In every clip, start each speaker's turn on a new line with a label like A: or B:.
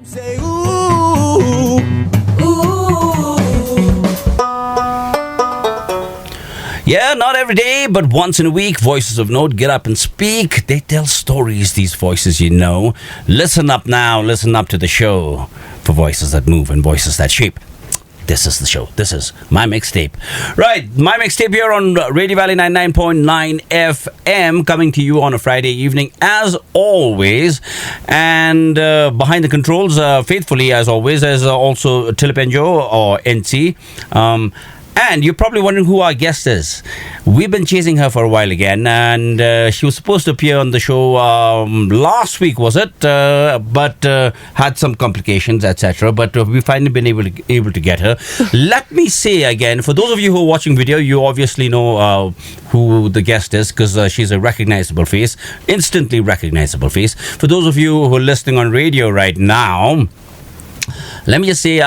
A: Say ooh, ooh. Yeah, not every day, but once in a week, voices of note get up and speak. They tell stories, these voices, you know. Listen up now, listen up to the show for voices that move and voices that shape. This is the show. This is My Mixtape. Right, My Mixtape here on Radio Valley 99.9 FM, coming to you on a Friday evening, as always. And behind the controls, faithfully, as always, there's also Tilipenjo or NC. And you're probably wondering who our guest is. We've been chasing her for a while again, and she was supposed to appear on the show last week, was it? But had some complications, etc. But we've finally been able to get her. Let me say again, for those of you who are watching video, you obviously know who the guest is, because she's a recognizable face, instantly recognizable face. For those of you who are listening on radio right now, let me just say,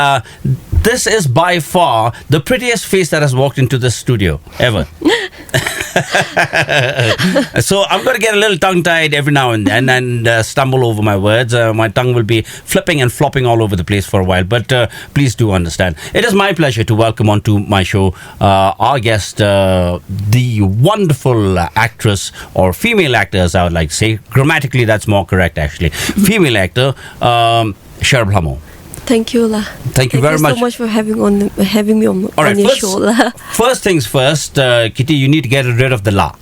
A: this is by far the prettiest face that has walked into this studio ever. So I'm going to get a little tongue-tied every now and then and stumble over my words. My tongue will be flipping and flopping all over the place for a while, but please do understand. It is my pleasure to welcome onto my show our guest, the wonderful actress, or female actor, as I would like to say. Grammatically, that's more correct, actually. Female actor, Sherab Lhamo.
B: Thank you, La.
A: Thank you very much.
B: So much for having me on your show, La.
A: First things first, Kitty, you need to get rid of the La.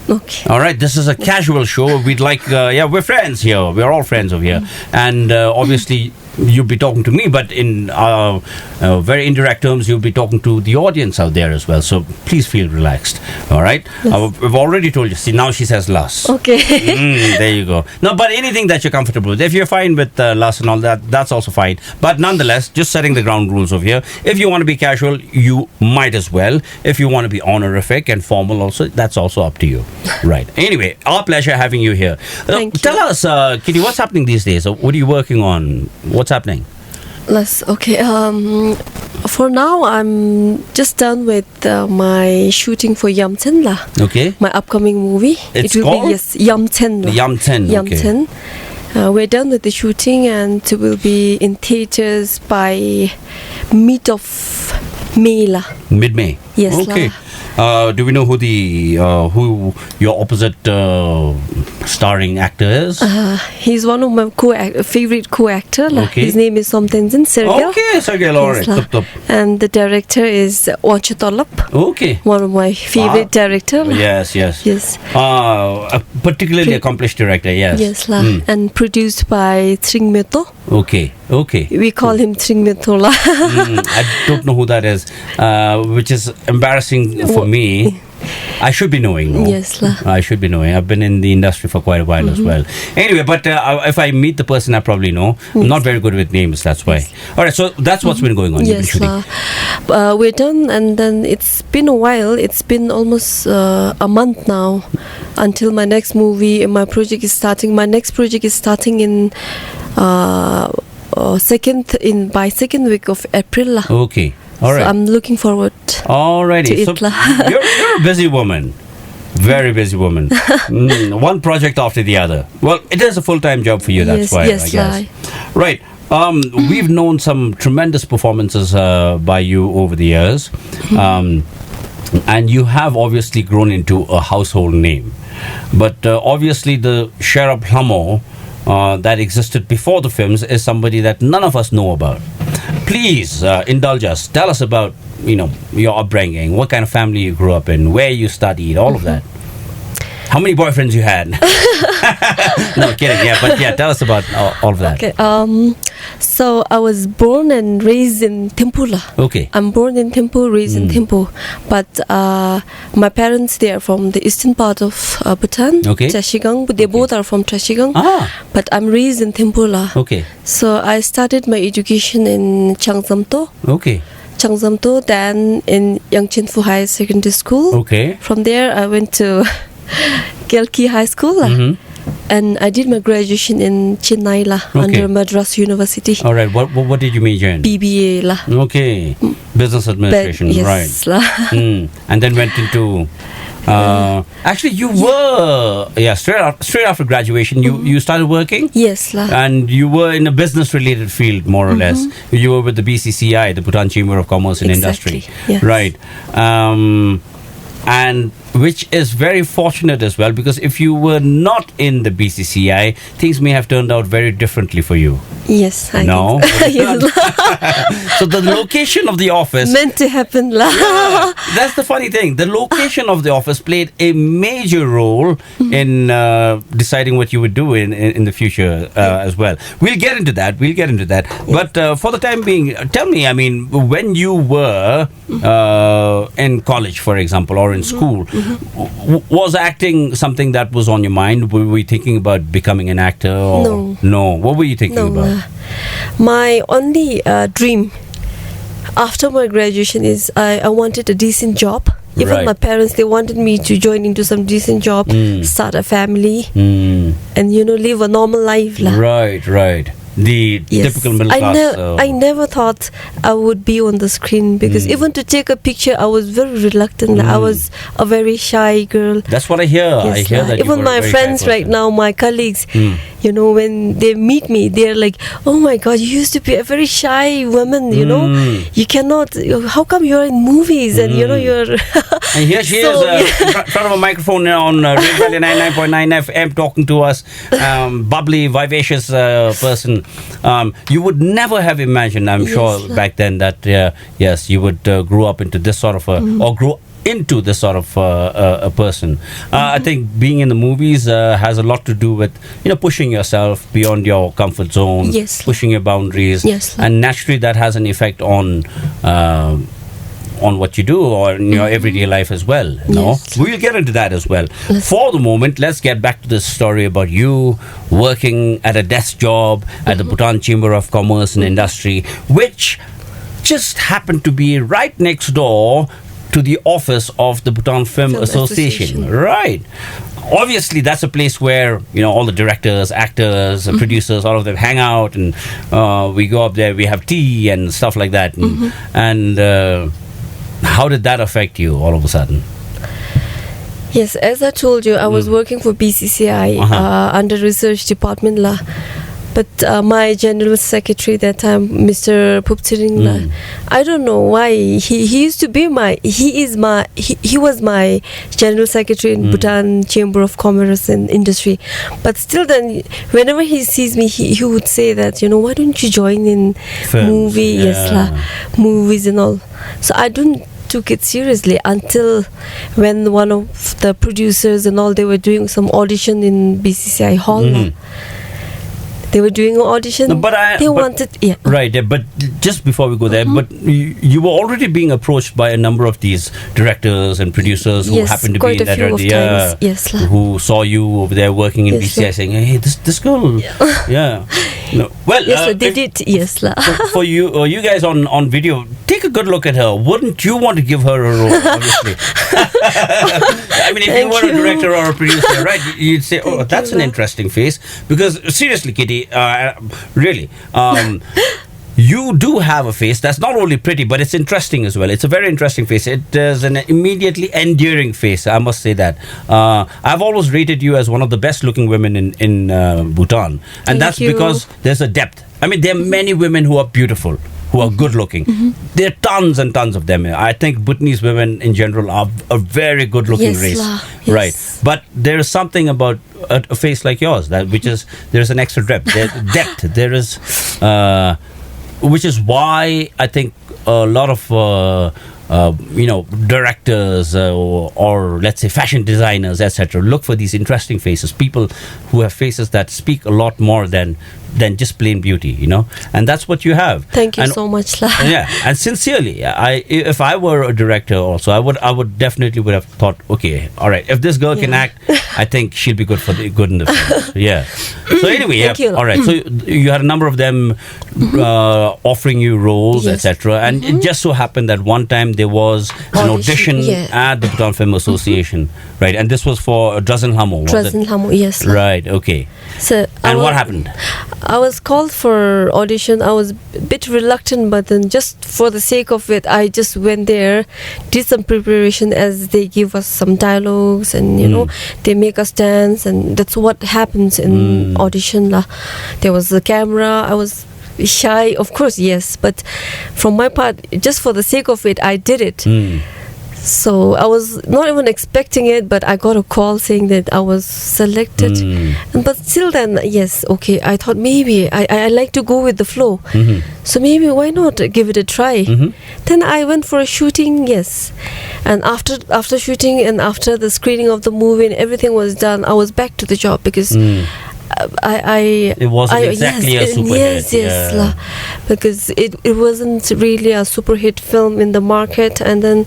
B: Okay.
A: All right, this is a casual show. We'd like, we're friends here. We're all friends over here. And obviously, you'll be talking to me, but in very indirect terms, you'll be talking to the audience out there as well. So please feel relaxed. All right?
B: Yes.
A: We've already told you. See, now she says Las.
B: Okay.
A: There you go. No, but anything that you're comfortable with. If you're fine with Las and all that, that's also fine. But nonetheless, just setting the ground rules over here. If you want to be casual, you might as well. If you want to be honorific and formal also, that's also up to you. Right. Anyway, our pleasure having you here.
B: Thank you.
A: Tell us, Kitty, what's happening these days? What are you working on? What's happening?
B: Okay. For now, I'm just done with my shooting for Yamten, La.
A: Okay.
B: My upcoming movie.
A: It's
B: it will
A: called?
B: be, yes, Yamten. La.
A: Yamten.
B: Yamten.
A: Okay.
B: We're done with the shooting, and it will be in theaters by mid of May, La.
A: Mid-May.
B: Yes,
A: Okay.
B: La.
A: Do we know who your opposite starring actor is?
B: He's one of my favorite co-actor. La.
A: Okay.
B: His name is Somtenzin Sergei.
A: Okay, Sergei, all right.
B: Yes,
A: Tup.
B: and the director is Wanchatolap.
A: Okay.
B: One of my favorite director. La.
A: Yes.
B: Yes.
A: A particularly accomplished director, yes.
B: Yes, La. And produced by Tringmeto.
A: Okay.
B: We call him Tringmeto, La.
A: I don't know who that is, which is embarrassing for me. I should be knowing. No?
B: Yes, La.
A: I should be knowing. I've been in the industry for quite a while as well. Anyway, but if I meet the person, I probably know. I'm not very good with names, that's why. All right, so that's what's been going on.
B: Yes, La. We're done, and then it's been a while. It's been almost a month now until my next movie. My project is starting. My next project is starting in by second week of April. La.
A: Okay. All right.
B: So I'm looking forward.
A: Alrighty. So you're a busy woman. Very busy woman. One project after the other. Well, it is a full-time job for you, that's why,
B: yes,
A: I guess. Right. We've known some tremendous performances by you over the years. And you have obviously grown into a household name. But obviously the Sherab Lhamo that existed before the films is somebody that none of us know about. Please indulge us. Tell us about, your upbringing, what kind of family you grew up in, where you studied, all of that. How many boyfriends you had? No, kidding. Yeah, but yeah, tell us about all of that.
B: Okay. So I was born and raised in Thimphu.
A: Okay.
B: I'm born in Thimphu, raised in Thimphu. But my parents, they are from the eastern part of Bhutan.
A: Okay.
B: Trashigang. They both are from Trashigang. But I'm raised in Thimphu.
A: Okay.
B: So I started my education in Changzamto.
A: Okay.
B: Changzamto, then in Yangchenfu High Secondary School.
A: Okay.
B: From there, I went to Gelki High School. and I did my graduation in Chennai lah, under Madras University.
A: All right. What did you major in?
B: BBA lah.
A: Okay. Business administration.
B: Yes
A: Right.
B: lah.
A: And then went into. Actually, you were straight after graduation. You started working.
B: Yes lah.
A: And you were in a business-related field, more or less. You were with the BCCI, the Bhutan Chamber of Commerce and Industry.
B: Yes.
A: Right. And which is very fortunate as well, because if you were not in the BCCI, things may have turned out very differently for you.
B: Yes, I
A: No?
B: think so. Yes,
A: So the location of the office...
B: meant to happen lah.
A: That's the funny thing. The location of the office played a major role in deciding what you would do in the future as well. We'll get into that. But for the time being, tell me, I mean, when you were in college, for example, or in school, was acting something that was on your mind? Were you thinking about becoming an actor? Or no. What were you thinking about?
B: My only dream after my graduation is I wanted a decent job. Even my parents, they wanted me to join into some decent job, start a family, and live a normal life lah.
A: Right. The typical middle class.
B: I never thought I would be on the screen, because even to take a picture, I was very reluctant. I was a very shy girl.
A: That's what I hear.
B: Yes,
A: I hear that.
B: Even my friends right now, my colleagues, when they meet me, they're like, "Oh my God, you used to be a very shy woman. You cannot. How come you're in movies and you're."
A: And here she is in front of a microphone on Radio 99.9 FM, talking to us, bubbly, vivacious person. You would never have imagined, I'm sure, back then that yes, you would grow up into this sort of or grow into this sort of a person. I think being in the movies has a lot to do with pushing yourself beyond your comfort zone, pushing your boundaries, and naturally that has an effect on what you do or in your everyday life as well. We'll get into that as well. For the moment, let's get back to this story about you working at a desk job at the Bhutan Chamber of Commerce and Industry, which just happened to be right next door to the office of the Bhutan Film Association. Right. Obviously, that's a place where all the directors, actors, producers, all of them hang out, and we go up there. We have tea and stuff like that. And how did that affect you all of a sudden?
B: Yes, as I told you, I was working for BCCI under research department lah. But my general secretary that time, Mr. Puptiring lah, I don't know why he used to be he was my general secretary in Bhutan Chamber of Commerce and Industry. But still, then whenever he sees me, he would say that why don't you join in movie, movies and all. So I don't took it seriously until when one of the producers and all, they were doing some audition in BCCI hall. They were doing an audition. But just before we go there, but you were already being approached by a number of these directors and producers who happened to be in that area, who saw you over there working in BCI, saying, "Hey, this girl, No. Well, they did. Yes, lah.
A: For you guys on video, take a good look at her. Wouldn't you want to give her a role? Obviously. I mean, if you were a director or a producer, right, you'd say, "Oh, that's an interesting face." Because seriously, Kitty, really. You do have a face that's not only pretty, but it's interesting as well. It's a very interesting face. It is an immediately endearing face, I must say that. I've always rated you as one of the best looking women in Bhutan. And that's because there's a depth. I mean, there are many women who are beautiful, who are good looking. There are tons and tons of them. I think Bhutanese women in general are a very good looking race. Right. But there is something about a face like yours, there's an extra depth. There is... which is why I think a lot of directors or let's say fashion designers, etc., look for these interesting faces, people who have faces that speak a lot more than just plain beauty, and that's what you have.
B: Thank you so much, lah.
A: And sincerely, if I were a director also, I would definitely would have thought, okay, all right, if this girl can act, I think she'll be good in the film. So anyway, all right. So you had a number of them offering you roles, etc., and it just so happened that one time there was an audition at the Bhutan Film Association, right? And this was for Sherab Lhamo.
B: Sherab Lhamo, yes.
A: Right, okay.
B: So
A: and what happened?
B: I was called for audition. I was a bit reluctant, but then just for the sake of it, I just went there, did some preparation as they give us some dialogues and, you know, they make us dance, and that's what happens in audition. There was the camera. I was shy, of course, yes, but from my part, just for the sake of it, I did it. So I was not even expecting it, but I got a call saying that I was selected. But still then, yes, okay, I thought maybe I like to go with the flow. So maybe why not give it a try? Then I went for a shooting, yes. And after shooting and after the screening of the movie and everything was done, I was back to the job because
A: it wasn't exactly a super hit.
B: Yes, because it wasn't really a super hit film in the market, and then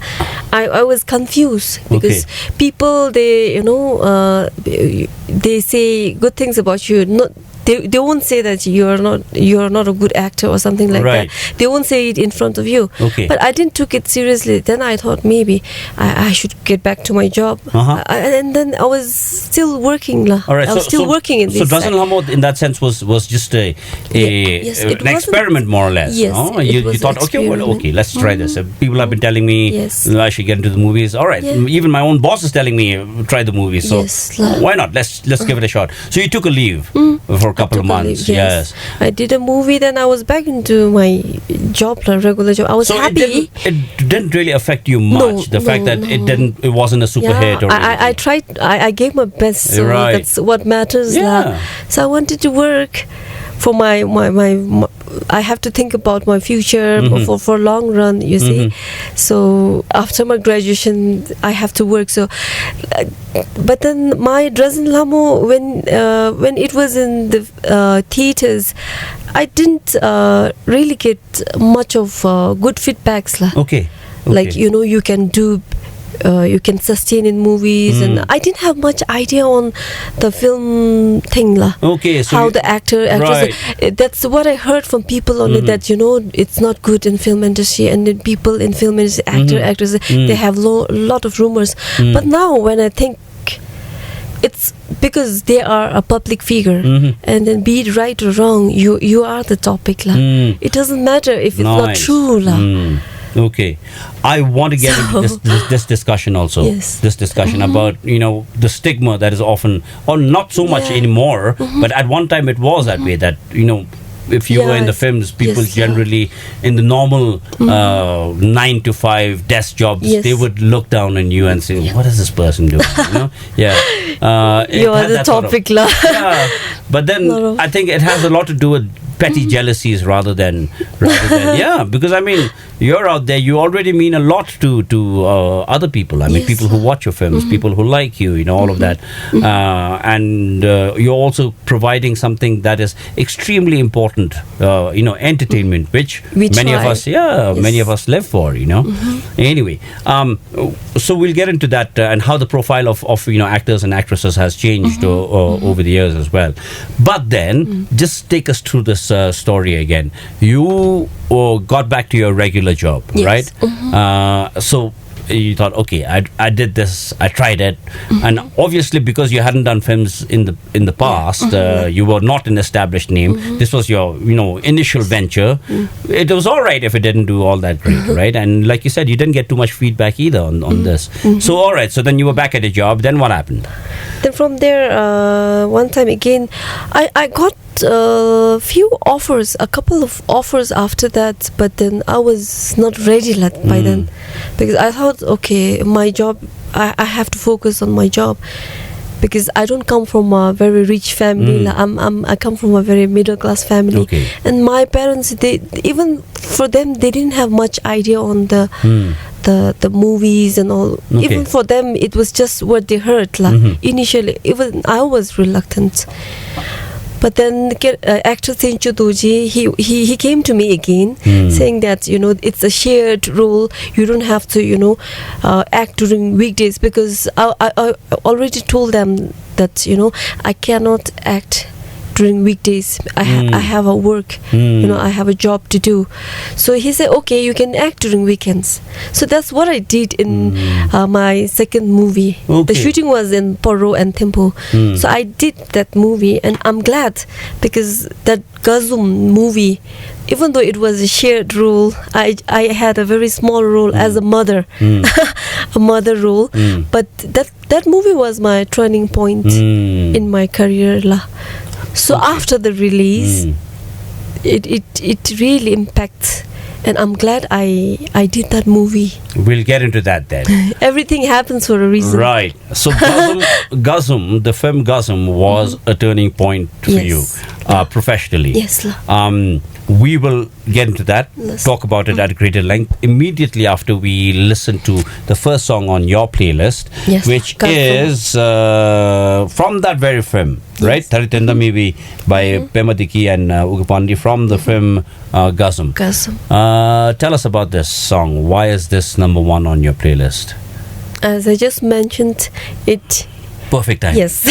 B: I was confused because people, they, you know, they say good things about you. Not they won't say that you are not a good actor or something like that. They won't say it in front of you. But I didn't took it seriously. Then I thought maybe I should get back to my job. And then I was still working. I was still working in this.
A: So Sherab Lhamo in that sense was just an experiment, more or less.
B: Yes,
A: you thought, okay, let's try this. People have been telling me I should get into the movies. All right, even my own boss is telling me try the movies. So why not? Let's give it a shot. So you took a leave for a couple of months. Yes,
B: I did a movie. Then I was back into my job, regular job. I was happy.
A: It didn't really affect you much. The fact that it wasn't a super hit. Or
B: I tried. I gave my best. So that's what matters. So I wanted to work for my I have to think about my future for long run, you see. So after my graduation, I have to work. So, but then my Sherab Lhamo, when it was in the theaters, I didn't really get much of good feedbacks. Like, you know, you can do. You can sustain in movies, and I didn't have much idea on the film thing,
A: so
B: how the actors. That's what I heard from people only, that, you know, it's not good in film industry, and then people in film industry, actors, they have lot of rumors. But now when I think, it's because they are a public figure, and then be it right or wrong, you are the topic. It doesn't matter if it's not true.
A: Okay, I want to get into this discussion also. This discussion about, you know, the stigma that is often, or not so much anymore, but at one time it was that way, that, you know, if you were in the films, people generally in the normal 9 to 5 desk jobs, they would look down on you and say, what is this person doing? You know?
B: You are the topic.
A: But then I think it has a lot to do with petty jealousies rather than because I mean, you're out there, you already mean a lot to other people. I mean, people who watch your films, people who like you, you know, all of that, and you're also providing something that is extremely important, you know, entertainment, which many of us many of us live for, you know. Anyway, so we'll get into that and how the profile of you know, actors and actresses has changed over the years as well. But then just take us through this story again. You got back to your regular job, right? So you thought, okay, I did this, I tried it, and obviously because you hadn't done films in the past, you were not an established name. This was your, you know, initial venture. It was all right if it didn't do all that great, right? And like you said, you didn't get too much feedback either on this. So all right, so then you were back at a job. Then what happened?
B: Then from there, one time again, I got a few offers, a couple of offers after that, but then I was not ready by then, because I thought, okay, my job, I have to focus on my job, because I don't come from a very rich family. I come from a very middle class family, and my parents, they, even for them, they didn't have much idea on the movies and all. Even for them, it was just what they heard. Initially, even I was reluctant. But then actor Senchu Doji, he came to me again, saying that, you know, it's a shared role. You don't have to, you know, act during weekdays, because I already told them that, you know, I cannot act during weekdays. I have a work, I have a job to do. So he said, okay, you can act during weekends. So that's what I did in my second movie. The shooting was in Poro and Tempo. So I did that movie, and I'm glad, because that Gazum movie, even though it was a shared role, I had a very small role as a mother, a mother role. But that movie was my turning point in my career. So after the release, it really impacts, and I'm glad I did that movie.
A: We'll get into that then.
B: Everything happens for a reason.
A: Right. So Gazum, the film Gazum was a turning point for you professionally.
B: Yes.
A: We will get into that, talk about it at greater length immediately after we listen to the first song on your playlist, which is from that very film, right? Taritenda Mivi by Pema Diki and Ugapandi from the film Gazum. Tell us about this song. Why is this number one on your playlist?
B: As I just mentioned, it
A: perfect time.
B: Yes.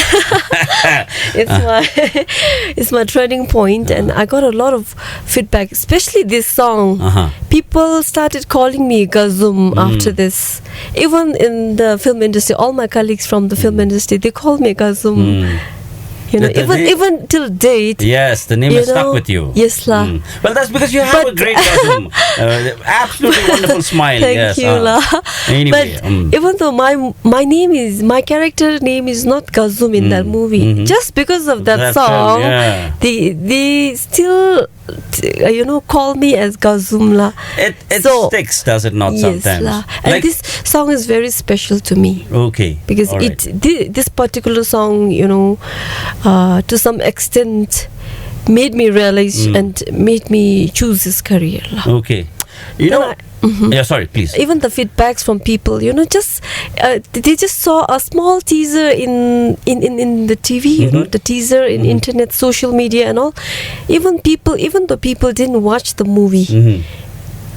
B: It's my turning point, and I got a lot of feedback, especially this song. People started calling me Gazum after this. Even in the film industry, all my colleagues from the film industry, they call me Gazum. Even till date.
A: Yes, the name is stuck with you.
B: Yes, la.
A: Well, that's because you have a great Gazum. Absolutely wonderful smile.
B: Thank you, la.
A: Anyway,
B: but even though my character name is not Gazum in that movie, just because of that song, they still call me as Gazum, la.
A: It sticks, does it not?
B: Yes,
A: sometimes.
B: La. And this song is very special to me.
A: Okay.
B: Because this particular song, to some extent, made me realize and made me choose this career.
A: Okay. Yeah, sorry, please.
B: Even the feedbacks from people, they just saw a small teaser in the TV, the teaser in internet, social media, and all. Even though people didn't watch the movie,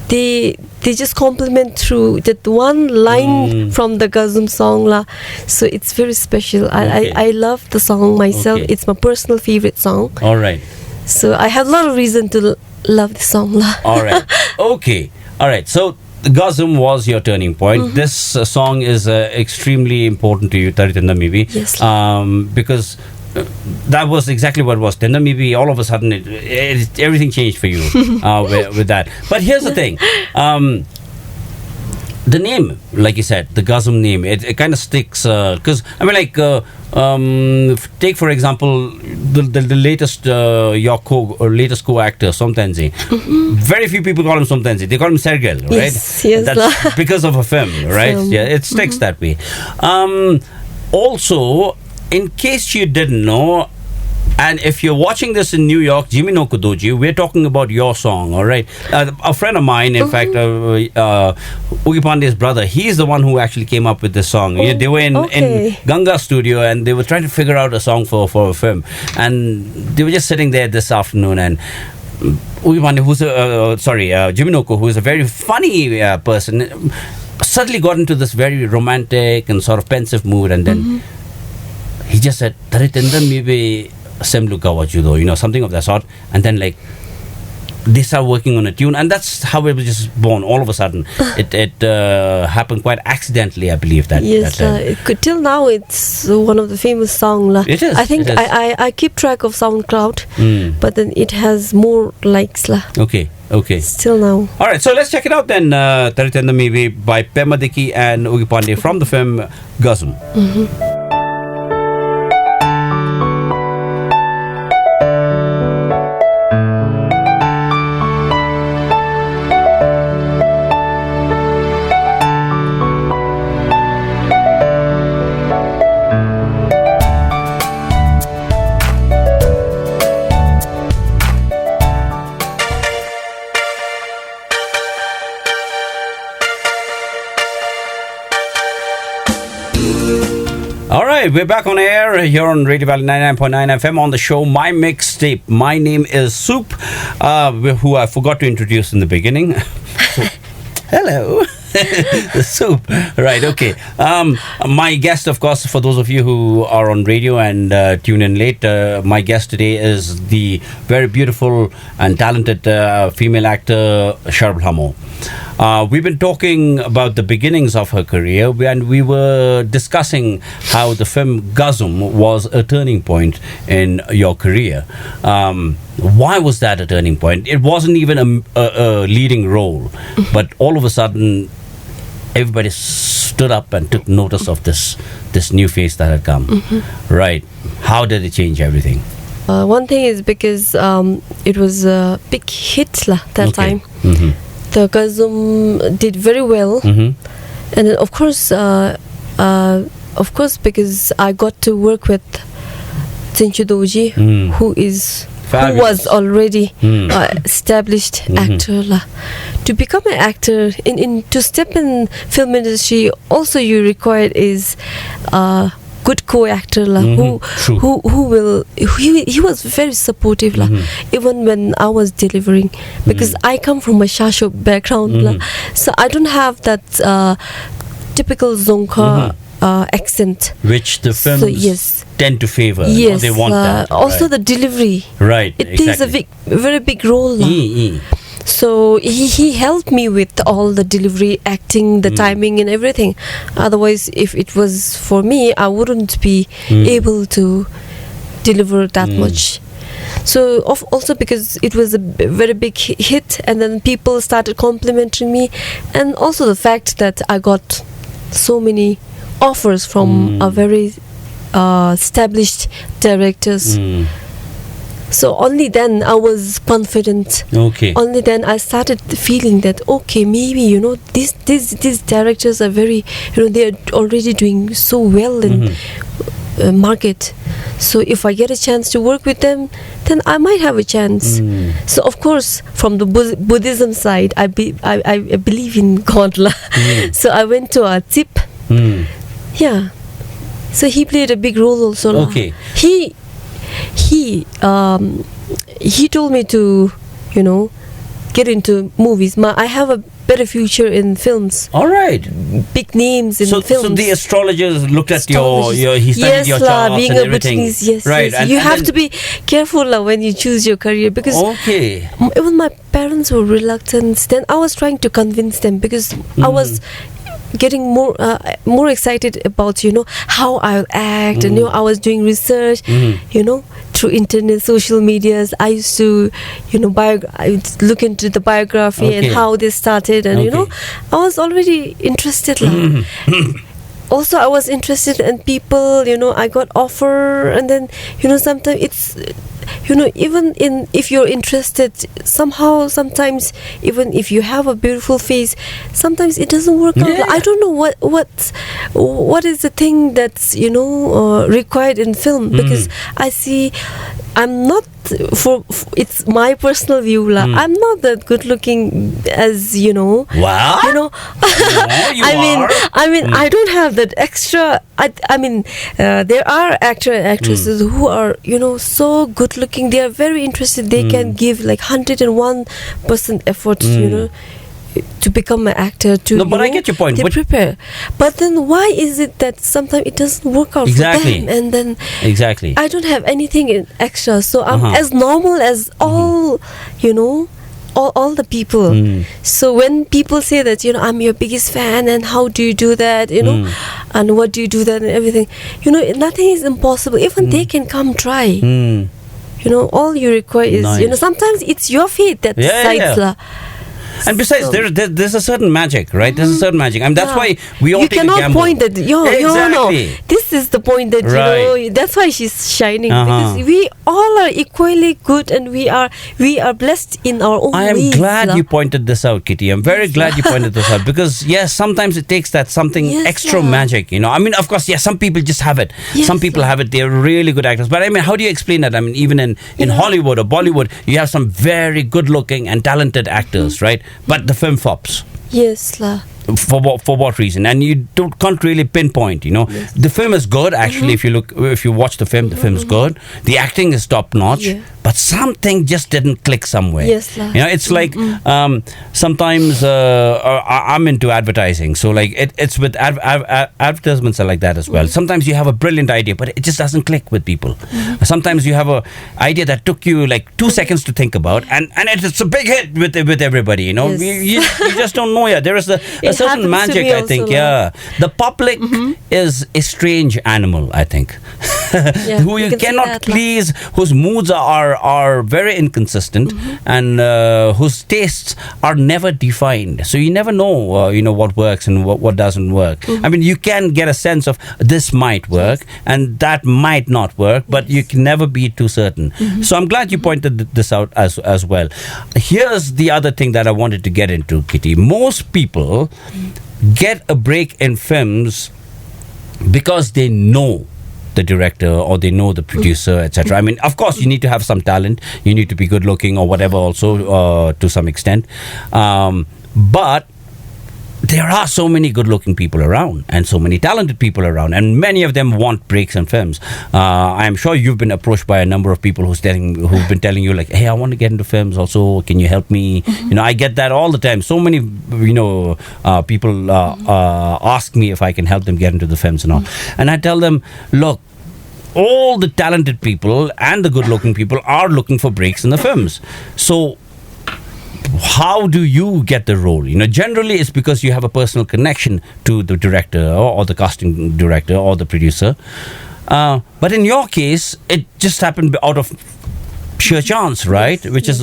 B: they just compliment through that one line from the Gazum song, la. So it's very special. I love the song myself. It's my personal favorite song.
A: All right.
B: So I have a lot of reason to love the song, la.
A: All right. Okay. All right. So Gazum was your turning point. This song is extremely important to you, Taritenda Mivi.
B: Yes.
A: Because that was exactly what it was. Tenda Mivi, all of a sudden, everything changed for you with that. But here's the thing. The name, like you said, the Gazum name, it kind of sticks. Because, take for example, the latest, your latest co-actor, Somtenzi. Very few people call him Somtenzi. They call him Sergel, right?
B: Yes.
A: That's because of a film, right? Yeah, it sticks that way. Also, in case you didn't know, and if you're watching this in New York, Jimmy no Kudoji, we're talking about your song, all right? A friend of mine, in fact, Ugi Pandey's brother, he's the one who actually came up with this song. They were in Ganga studio, and they were trying to figure out a song for a film. And they were just sitting there this afternoon, and Ugi Pandey, Jimmy Noko, who is a very funny person, suddenly got into this very romantic and sort of pensive mood, and then he just said, Taritenda Mivi Semlu Gawajudo, something of that sort. And then they start working on a tune, and that's how it was just born all of a sudden. It happened quite accidentally, I believe.
B: Yes, till now it's one of the famous songs.
A: It is.
B: I think I keep track of SoundCloud, but then it has more likes.
A: Okay.
B: Still now.
A: All right, so let's check it out then. Taritenda Mivi by Pema Diki and Ugi Pandey from the film Gazum. We're back on air here on Radio Valley 99.9 FM on the show My Mixtape. My name is Supe, who I forgot to introduce in the beginning. Hello. The Supe. Right, okay. My guest, of course, for those of you who are on radio and tune in late, my guest today is the very beautiful and talented female actor, Sherab Lhamo. We've been talking about the beginnings of her career, and we were discussing how the film Gazum was a turning point in your career. Why was that a turning point? It wasn't even a leading role, but all of a sudden, everybody stood up and took notice of this new face that had come. Right. How did it change everything?
B: One thing is because it was a big hit that time. The Gazum did very well, and then of course, because I got to work with Tinchu Doji, who was already established actor. To become an actor, to step in film industry, also you required is good co-actor who was very supportive even when I was delivering, because I come from a Shasho background so I don't have that typical Zonka accent,
A: which the films tend to favor.
B: Yes,
A: they want that.
B: Also the delivery.
A: Right,
B: it plays a very big role. So he helped me with all the delivery, acting, the timing and everything. Otherwise, if it was for me, I wouldn't be able to deliver that much. So also because it was a very big hit, and then people started complimenting me, and also the fact that I got so many offers from a very established directors. So only then I was confident. Only then I started feeling that maybe these directors are very they are already doing so well in market. So if I get a chance to work with them, then I might have a chance. So of course, from the Buddhism side, I believe in God So I went to a Tip. Yeah. So he played a big role also. He told me to get into movies. I have a better future in films.
A: All right.
B: Big names in films. So
A: the astrologers looked at he studied your charts
B: being
A: and everything.
B: Yes.
A: Right.
B: And you have to be careful when you choose your career, because even my parents were reluctant. Then I was trying to convince them, because I was getting more excited about how I'll act, and I was doing research through internet, social medias. I used to I would look into the biography and how they started, and I was already interested. Also I was interested in people. I got offer, and then sometimes it's even if you're interested, sometimes even if you have a beautiful face, sometimes it doesn't work out. I don't know what is the thing that's required in film, because I see I'm not it's my personal view I'm not that good looking as
A: Wow.
B: I don't have that extra. There are actor and actresses who are so good looking. They are very interested. They can give like 101% effort to become an actor.
A: But I get your point.
B: They prepare. But then why is it that sometimes it doesn't work out for them? And then I don't have anything in extra, so I'm as normal as all all the people. So when people say that I'm your biggest fan, and how do you do that, and what do you do that and everything, nothing is impossible. Even they can come try. All you require is sometimes it's your faith that decides.
A: And besides, there's a certain magic, right? There's a certain magic. That's why we all take a gamble.
B: You cannot point that, no, this is the point that, that's why she's shining. Because we all are equally good, and we are blessed in our own ways. I am
A: glad you pointed this out, Kitty. I'm very glad you pointed this out, because, sometimes it takes that something extra magic, of course, some people just have it. Some people have it. They're really good actors. But, how do you explain that? Even in Hollywood or Bollywood, you have some very good-looking and talented actors, right? But the film flops.
B: Yes,
A: For what reason? And you can't really pinpoint.
B: Yes.
A: The film is good actually. If you watch the film is good. The acting is top notch.
B: Yeah.
A: But something just didn't click somewhere.
B: Yes,
A: It's like sometimes I'm into advertising, so like it's with advertisements are like that as well. Sometimes you have a brilliant idea, but it just doesn't click with people. Sometimes you have a idea that took you like 2 seconds to think about, and it's a big hit with everybody.
B: Yes.
A: You just don't know yet. There is a certain magic, I think. Yeah, the public is a strange animal, I think.
B: Yeah,
A: who you cannot please, whose moods are very inconsistent, and whose tastes are never defined. So you never know, what works and what doesn't work. I mean, you can get a sense of this might work and that might not work, but you can never be too certain. So I'm glad you pointed this out as well. Here's the other thing that I wanted to get into, Kitty. Most people get a break in films because they know the director or they know the producer, etc. I mean, of course, you need to have some talent. You need to be good looking or whatever also to some extent. But there are so many good looking people around and so many talented people around, and many of them want breaks in films. I'm sure you've been approached by a number of people who've been telling you like, hey, I want to get into films also, can you help me? I get that all the time. So many people ask me if I can help them get into the films and all, and I tell them, look, all the talented people and the good looking people are looking for breaks in the films. So how do you get the role? Generally it's because you have a personal connection to the director or the casting director or the producer. But in your case, it just happened out of sheer chance, right? Which is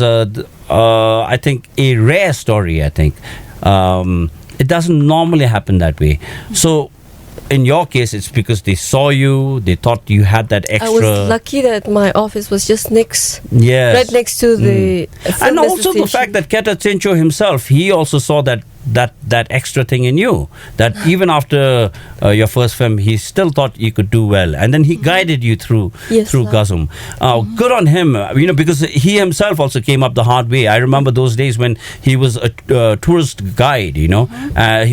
A: I think a rare story. I think it doesn't normally happen that way. So in your case, it's because they saw you, they thought you had that extra.
B: I was lucky that my office was just right next to the
A: and also the fact that Keta Tsincho himself, he also saw that extra thing in you, that even after your first film, he still thought you could do well, and then he guided you through Gazum. Good on him, because he himself also came up the hard way. I remember those days when he was a tourist guide. He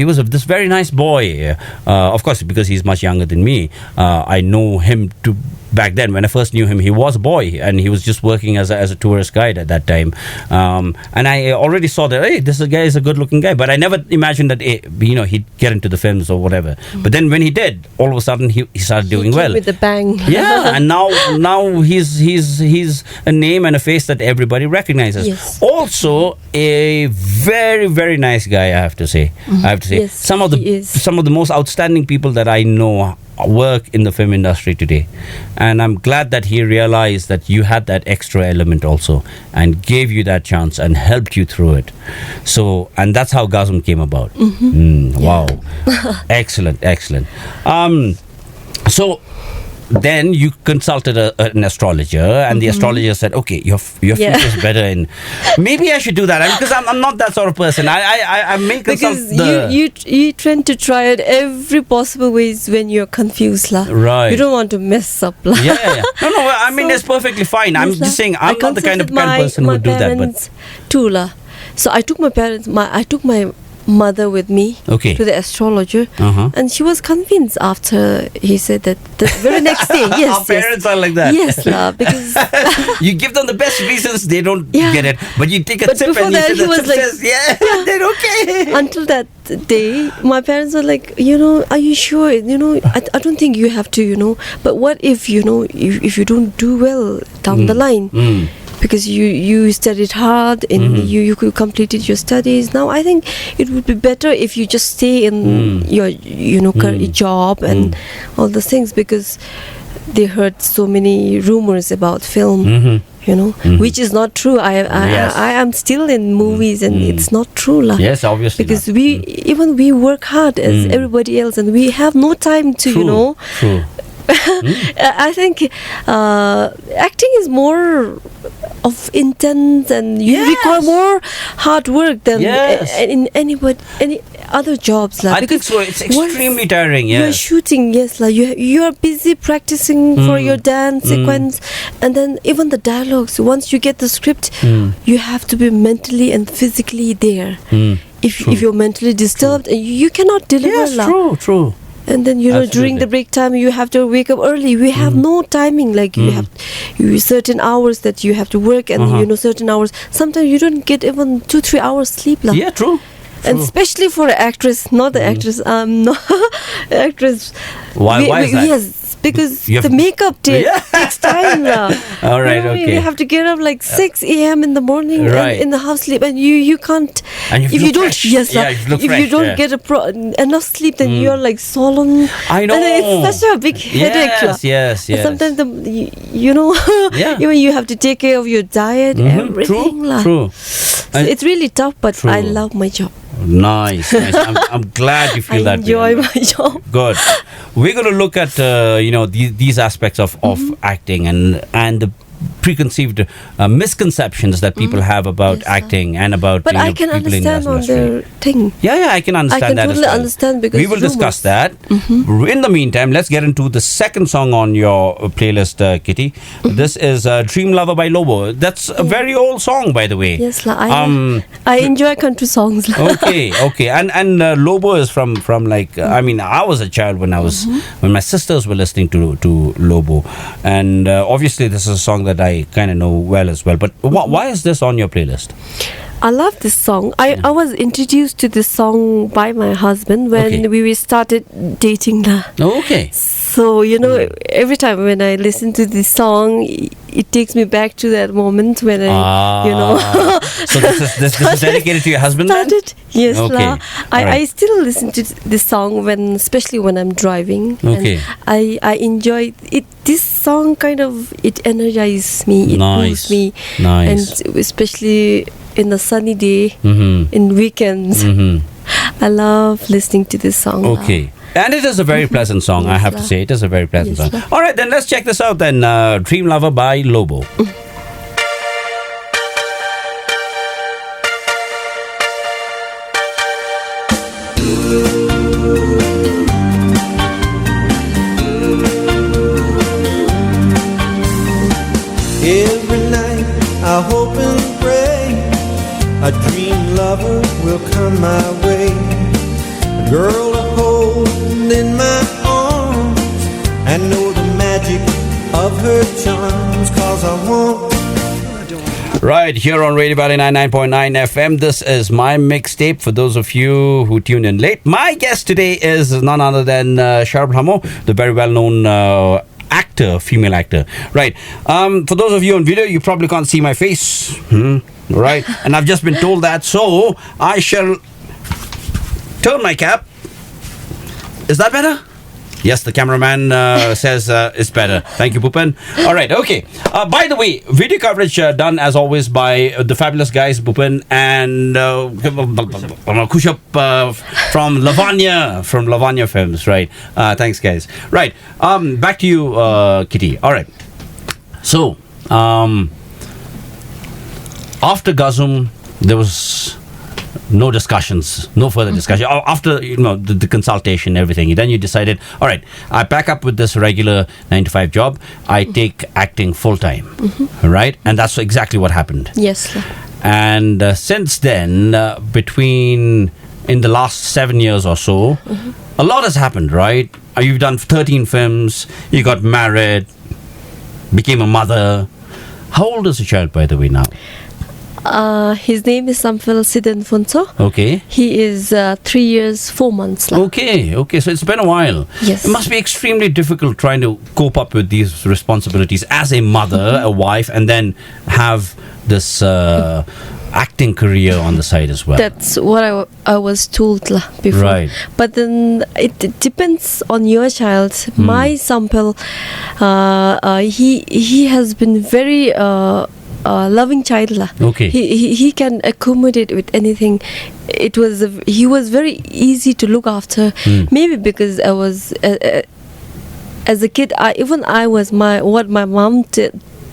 A: was this very nice boy. Of course, because he's much younger than me, I know him to. Back then, when I first knew him, he was a boy and he was just working as a tourist guide at that time. And I already saw that, hey, this guy is a good-looking guy. But I never imagined that, he'd get into the films or whatever. But then when he did, all of a sudden he started doing well.
B: With a bang.
A: Yeah, and now he's a name and a face that everybody recognizes.
B: Yes.
A: Also, a very, very nice guy, I have to say.
B: Yes,
A: some of the most outstanding people that I know work in the film industry today, and I'm glad that he realized that you had that extra element also and gave you that chance and helped you through it. So, and that's how Gazum came about. Wow. Excellent. So then you consulted an astrologer, and the astrologer said, okay, your future's better in, maybe I should do that, because I'm not that sort of person. I may consult
B: because you tend to try it every possible ways when you're confused,
A: right?
B: You don't want to mess up,
A: yeah. No, I mean, it's perfectly fine. I'm just saying I'm not the kind of person who would do that, but
B: too, so I took my mother with me to the astrologer, and she was convinced after he said that the very next day. Yes,
A: our parents are like that.
B: Yes, because
A: you give them the best reasons, they don't get it, but you take a sip and you say the sip says, they're okay.
B: Until that day, my parents were like, are you sure? I don't think you have to, but what if if you don't do well down the line? Because you studied hard and you completed your studies. Now I think it would be better if you just stay in your job and all those things, because they heard so many rumors about film, which is not true. I am still in movies and it's not true,
A: Yes, obviously.
B: Because we work hard as everybody else, and we have no time to
A: True.
B: I think acting is more of intense, and you require more hard work than in any other jobs.
A: I think so. It's extremely tiring.
B: You're shooting, you're busy practicing for your dance sequence, and then even the dialogues. Once you get the script, you have to be mentally and physically there. if you're mentally disturbed, you cannot deliver.
A: Yes,
B: lah.
A: true.
B: And then during the break time you have to wake up early. We have no timing, like you have certain hours that you have to work, and certain hours. Sometimes you don't get even 2-3 hours sleep. La.
A: Yeah, true.
B: And especially for an actress, not the actress, not actress.
A: Why is that?
B: Yes, because the makeup takes time.
A: All right, okay.
B: You have to get up like 6 a.m. in the morning and in the house sleep, and you can't.
A: And
B: if you don't, if you don't get enough sleep, then you're like solemn.
A: I know.
B: And it's such a big headache.
A: Yes.
B: Sometimes even you have to take care of your diet, everything.
A: True.
B: So it's really tough, but I love my job.
A: Nice. I'm glad you feel that.
B: I enjoy my job.
A: Good. We're going to look at these aspects of acting and the preconceived misconceptions that people have about acting and about
B: but I can
A: people
B: understand
A: in
B: on their thing.
A: Yeah, I can understand
B: I can
A: that
B: totally
A: as well.
B: understand because
A: we will discuss that. In the meantime, let's get into the second song on your playlist, Kitty. This is Dream Lover by Lobo. That's a very old song, by the way.
B: Yes, I enjoy country songs.
A: Okay. And Lobo is from like I was a child when when my sisters were listening to Lobo, and obviously this is a song that I kind of know well as well. But why is this on your playlist?
B: I love this song. I was introduced to this song by my husband when we started dating.
A: Okay.
B: So, every time when I listen to this song, it takes me back to that moment when
A: So this is dedicated to your husband?
B: Yes.
A: Okay.
B: I still listen to this song especially when I'm driving.
A: Okay.
B: And I enjoy it. This song it energizes me. It moves me.
A: Nice.
B: And especially in a sunny day, in weekends, I love listening to this song.
A: Okay. And it is a very pleasant song, I have to say. It is a very pleasant song. All right, then let's check this out then. Dream Lover by Lobo.
C: Every night I hope and pray a dream lover will come my way, a girl to hold in my arms and know the magic of her charms, 'cause I want.
A: Right, here on Radio Valley 99.9 FM, this is my mixtape. For those of you who tuned in late, my guest today is none other than Sherab Lhamo, the very well-known female actor. Right. For those of you on video, you probably can't see my face. Right. And I've just been told that, so I shall turn my cap. Is that better? Yes, the cameraman says it's better. Thank you, Bhupan. All right, okay. By the way, video coverage done as always by the fabulous guys, Bhupan and Kushup from Lavanya Films. Right. Thanks, guys. Right. Back to you, Kitty. All right. So, after Gazum, there was no further discussion. After the consultation, everything, then you decided, all right, I pack up with this regular 9 to 5 job. I take acting full time, right? And that's exactly what happened.
B: Yes.
A: And since then, in the last 7 years or so, a lot has happened, right? You've done 13 films. You got married, became a mother. How old is the child, by the way, now?
B: His name is Samphil Sidenfonso.
A: Okay.
B: He is 3 years, 4 months.
A: Okay. So it's been a while.
B: Yes.
A: It must be extremely difficult trying to cope up with these responsibilities as a mother, a wife, and then have this acting career on the side as well.
B: That's what I was told before.
A: Right.
B: But then it depends on your child. My Samphil, he has been very loving child.
A: Okay.
B: He can accommodate with anything. He was very easy to look after. Maybe because I was as a kid. I was what my mom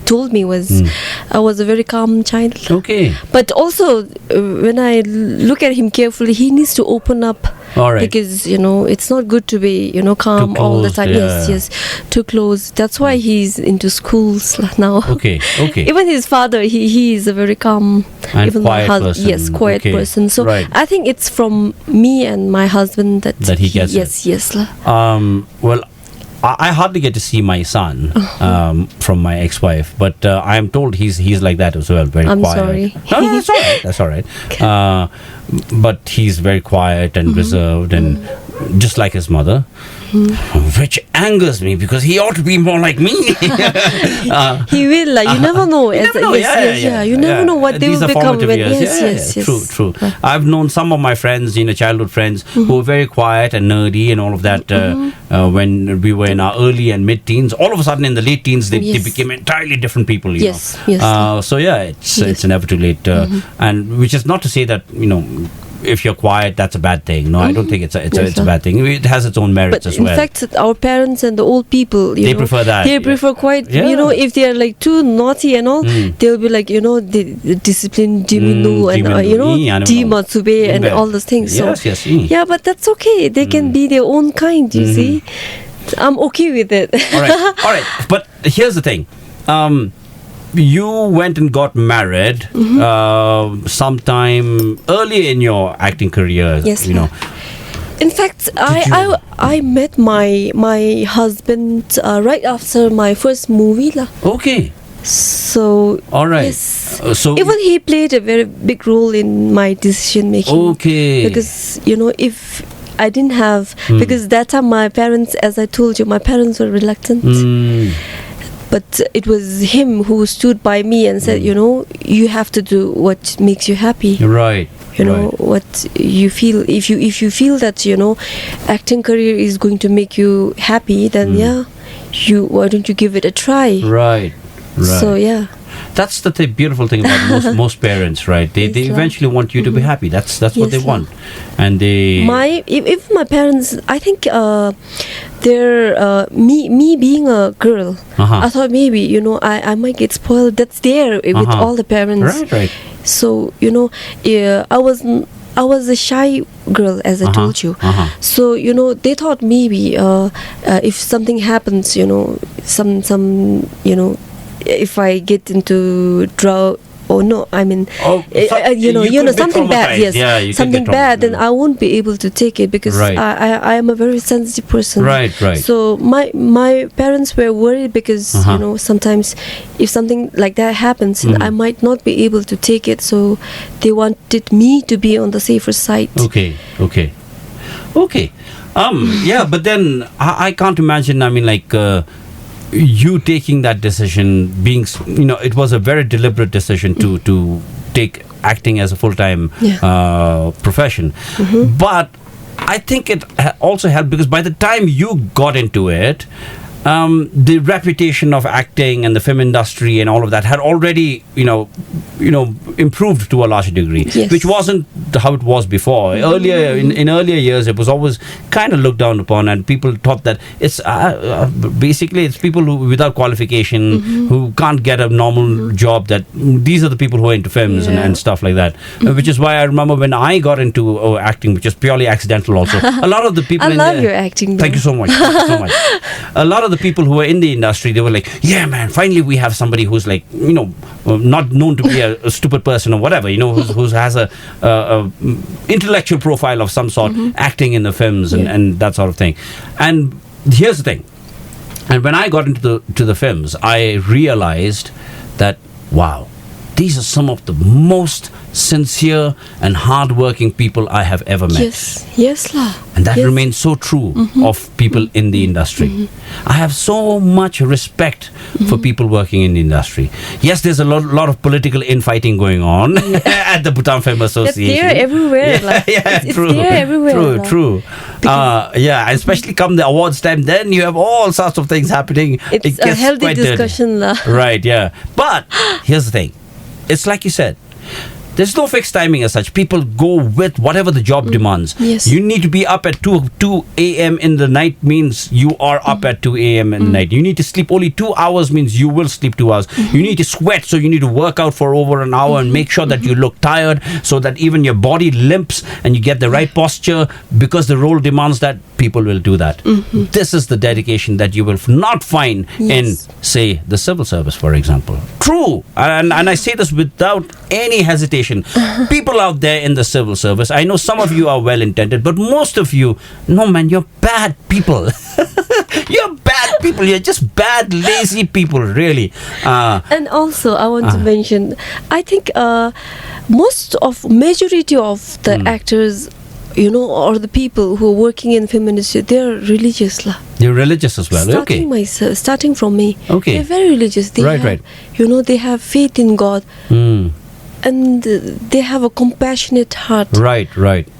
B: told me was I was a very calm child.
A: Okay.
B: But also when I look at him carefully, he needs to open up
A: All right.
B: Because it's not good to be calm
A: Too
B: all the
A: close,
B: time.
A: yeah.
B: Yes, too close. That's why he's into schools now.
A: Okay.
B: Even his father, he is a very calm
A: And
B: even
A: quiet
B: my
A: person.
B: Yes, quiet
A: Okay.
B: person. So
A: Right.
B: I think it's from me and my husband that
A: He gets it.
B: yes lah.
A: Well, I hardly get to see my son from my ex-wife, but I am told he's like that as well, very
B: I'm
A: quiet.
B: sorry.
A: No, that's all right. That's all right. But he's very quiet and reserved, and just like his mother, which angers me because he ought to be more like me.
B: He will like you never know.
A: You never know.
B: You never know what they
A: These
B: will
A: are
B: become
A: formative
B: when.
A: years.
B: Yes.
A: True. I've known some of my friends, childhood friends, who were very quiet and nerdy and all of that. When we were in our early and mid-teens, all of a sudden in the late teens, they became entirely different people.
B: Yes.
A: So it's never too late, and which is not to say that if you're quiet, that's a bad thing. No, I don't think it's a bad thing. It has its own merits
B: But
A: as well.
B: in fact, our parents and the old people,
A: They prefer that.
B: They prefer quite,
A: Yeah.
B: if they are like too naughty and all, they'll be like, the discipline, Diminu, and Dima, Supe, and all those things.
A: Yes.
B: Yeah, but that's okay. They can be their own kind, you see. I'm okay with it.
A: All right. But here's the thing. You went and got married sometime early in your acting career.
B: Yes. In fact, I met my husband right after my first movie lah.
A: Okay.
B: So
A: All right.
B: yes.
A: So
B: Even he played a very big role in my decision making.
A: Okay.
B: Because if I didn't have because that time my parents, as I told you, my parents were reluctant. But it was him who stood by me and said, you have to do what makes you happy.
A: Right.
B: What you feel. If you feel that acting career is going to make you happy, then why don't you give it a try?
A: Right.
B: So
A: That's the beautiful thing about most parents, right? They eventually want you to be happy. That's what they want, and they.
B: If my parents, I think they're me being a girl. I thought maybe I might get spoiled. That's there with all the parents.
A: Right.
B: So I was a shy girl, as I told you. So they thought maybe if something happens, some if I get into drought or no, I mean, something bad. Yes, something bad. Then I won't be able to take it because I am a very sensitive person.
A: Right.
B: So my parents were worried because sometimes if something like that happens, I might not be able to take it. So they wanted me to be on the safer side.
A: Okay. But then I can't imagine. I mean, like. You taking that decision, being it was a very deliberate decision to take acting as a full-time profession. But I think it also helped because by the time you got into it, the reputation of acting and the film industry and all of that had already improved to a large degree, which wasn't how it was before. Earlier in earlier years, it was always kind of looked down upon, and people thought that it's basically it's people who without qualification who can't get a normal job, that these are the people who are into films and stuff like that. Which is why I remember when I got into acting, which is purely accidental also, a lot of the people
B: I love your acting.
A: Thank you so much. A lot of the people who were in the industry, they were like, yeah man, finally we have somebody who's like not known to be a stupid person or whatever, who has a intellectual profile of some sort, acting in the films and that sort of thing. And here's the thing, and when I got into the films, I realized that wow, these are some of the most sincere and hard-working people I have ever met.
B: Yes lah.
A: And that remains so true of people in the industry. I have so much respect for people working in the industry. Yes, there's a lot of political infighting going on at the Bhutan Film Association.
B: It's there everywhere. It's
A: true.
B: there everywhere.
A: True. Especially come the awards time, then you have all sorts of things happening.
B: It's a healthy discussion.
A: Right, yeah. But here's the thing. It's like you said. there's no fixed timing as such. People go with whatever the job demands.
B: Yes.
A: You need to be up at 2 a.m. in the night means you are up at 2 a.m. in the night. You need to sleep only 2 hours means you will sleep 2 hours. You need to sweat, so you need to work out for over an hour and make sure that you look tired, so that even your body limps and you get the right posture, because the role demands that. People will do that. This is the dedication that you will not find in, say, the civil service, for example. True. And I say this without any hesitation. People out there in the civil service, I know some of you are well intended, but most of you, no man, you're bad people. You're bad people. You're just bad, lazy people, really.
B: And also, I want to mention, I think majority of the actors, or the people who are working in film industry, they're religious lah.
A: You're religious as well.
B: Starting from me.
A: Okay.
B: They're very religious. They have, they have faith in God. And they have a compassionate heart.
A: Right.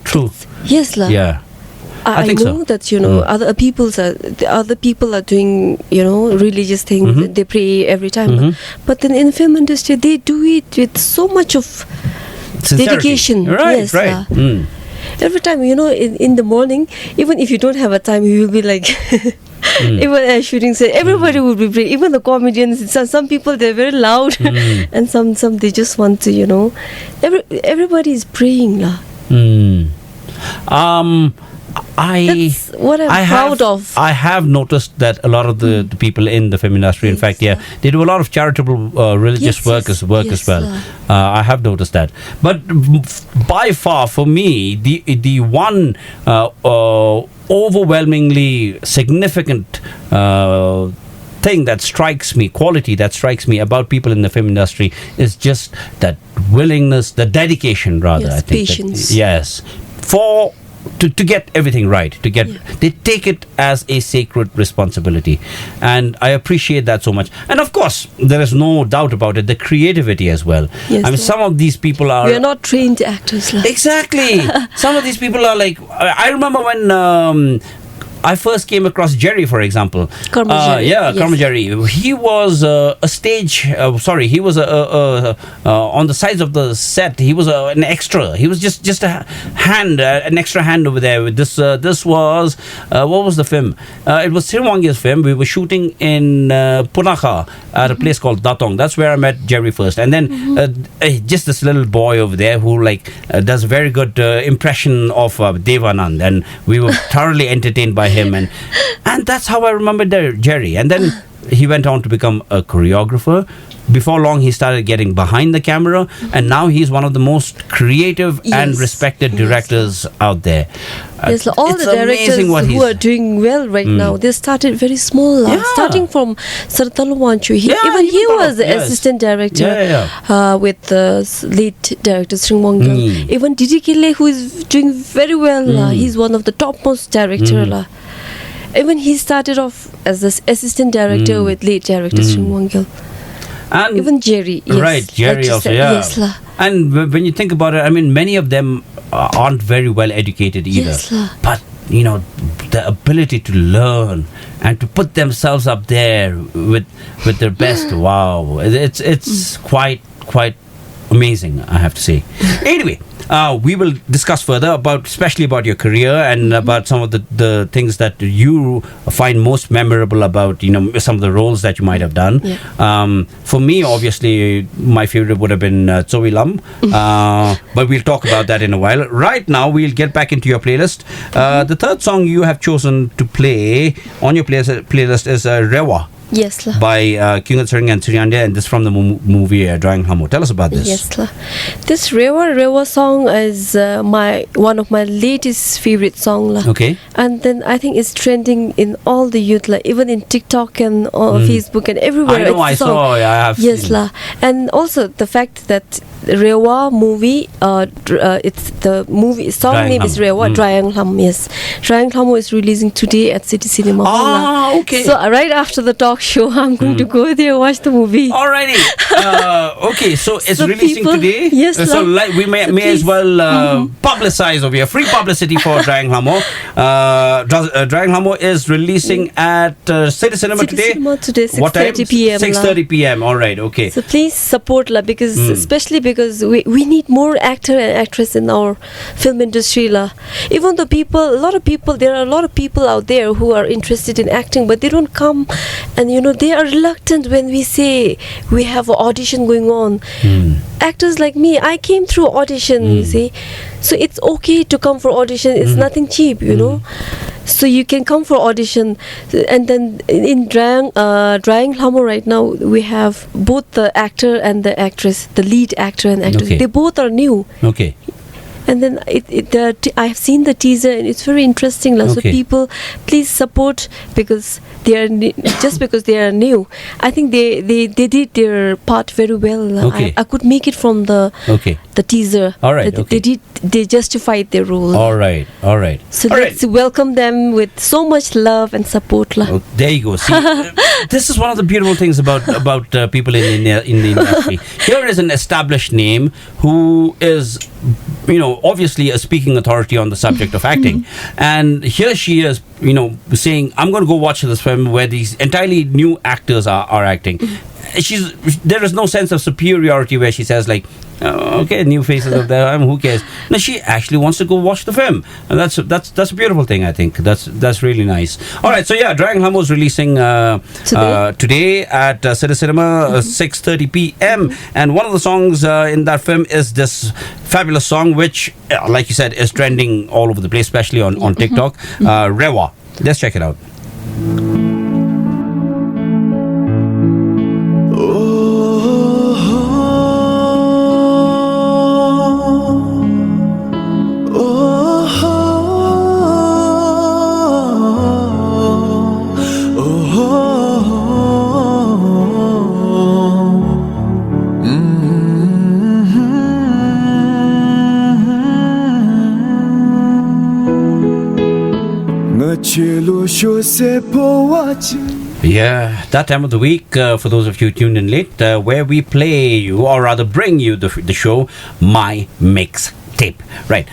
A: True.
B: Yes lah.
A: Yeah.
B: I
A: think
B: know
A: so.
B: that other people are doing religious things. They pray every time. But then in film industry, they do it with so much of
A: Sincerity.
B: Dedication.
A: Right.
B: Yes,
A: Right.
B: Every time, in the morning, even if you don't have a time, you will be like, even as shooting said, everybody will be praying. Even the comedians, some people, they're very loud, and some they just want to, everybody is praying lah. That's what I'm proud of.
A: I have noticed that a lot of the people in the film industry, in fact, they do a lot of charitable religious work as well. I have noticed that. But by far, for me, the one overwhelmingly significant quality that strikes me about people in the film industry is just that willingness, the dedication, rather. I think
B: patience.
A: To get everything right, they take it as a sacred responsibility, and I appreciate that so much. And of course, there is no doubt about it, the creativity as well.
B: Yes,
A: I mean, some of these people are...
B: We are not trained actors.
A: Exactly. Some of these people are like... I remember when... I first came across Jerry, for example. Karma Jerry. He was a stage. He was on the sides of the set. He was an extra. He was just a hand, an extra hand over there. This was what was the film? It was Sirwangi's film. We were shooting in Punakha at a place called Datong. That's where I met Jerry first, and then just this little boy over there who does a very good impression of Devanand, and we were thoroughly entertained by him, and that's how I remember Jerry. And then he went on to become a choreographer. Before long, he started getting behind the camera, and now he's one of the most creative and respected directors out there.
B: All the directors who are doing well right now, they started very small, starting from Sartal Wanchu. He was the assistant director with the lead director Sringwangil. Even Didi Kille, who is doing very well, he's one of the topmost director. Even he started off as the assistant director with lead director Sringwangil.
A: And
B: even Jerry,
A: Jerry also, and when you think about it, I mean, many of them aren't very well educated either. But the ability to learn and to put themselves up there with their best, wow, it's quite amazing, I have to say. Anyway, we will discuss further especially about your career and about some of the things that you find most memorable about, some of the roles that you might have done. For me, obviously, my favorite would have been Tsowi Lam, but we'll talk about that in a while. Right now, we'll get back into your playlist. The third song you have chosen to play on your playlist is Rewa.
B: Yes, la.
A: By Kyungat Sering and Suryandya, and this from the movie Drawing Lhamo. Tell us about this.
B: Yes, la. This Rewa song is one of my latest favorite song, la.
A: Okay.
B: And then I think it's trending in all the youth, la. Even in TikTok and Facebook and everywhere.
A: I know, I saw. I have.
B: Yes,
A: seen.
B: la. And also the fact that Rewa movie, it's the movie song
A: Drawing
B: name
A: Lhamo.
B: is Rewa Drawing Lhamo. Yes, Drawing Lhamo is releasing today at City Cinema Hall.
A: Okay.
B: So right after the talk show, I'm going to go there watch the movie.
A: Alrighty. Okay, so it's releasing today.
B: Yes,
A: so we may as well publicize over here. Free publicity for Drawing Lhamo. Drawing Lhamo is releasing at City Cinema
B: today.
A: What time?
B: 6:30 p.m.
A: 6:30 p.m. Alright. Okay.
B: So please support la, because especially because we need more actor and actress in our film industry lah. Even though there are a lot of people out there who are interested in acting, but they don't come, and they are reluctant when we say we have an audition going on. Actors like me, I came through audition, you see, so it's okay to come for audition. It's nothing cheap, so you can come for audition. And then in Drying Lhamo right now, we have both the actor and the actress, the lead actor and actress.
A: Okay.
B: They both are new.
A: Okay.
B: And then I have seen the teaser, and it's very interesting. So
A: Okay.
B: people, please support, because they are just because they are new. I think they did their part very well.
A: Okay.
B: I could make it from the teaser.
A: All right.
B: They justified their role.
A: All right.
B: So
A: All
B: let's welcome them with so much love and support.
A: Oh, there you go. See, this is one of the beautiful things about people in the industry. Here is an established name who is, obviously a speaking authority on the subject of acting, and here she is, saying, "I'm going to go watch this film where these entirely new actors are acting." There is no sense of superiority where she says like, okay, new faces of them, who cares? No, she actually wants to go watch the film, and that's a beautiful thing. I think that's really nice. All right, so Drying Lhamo is releasing today at City Cinema, 6:30 p.m. And one of the songs in that film is this fabulous song, which, like you said, is trending all over the place, especially on TikTok. Rewa. Let's check it out. Yeah, that time of the week, for those of you tuned in late, where we play you, or rather bring you the show, My Mixtape. Right.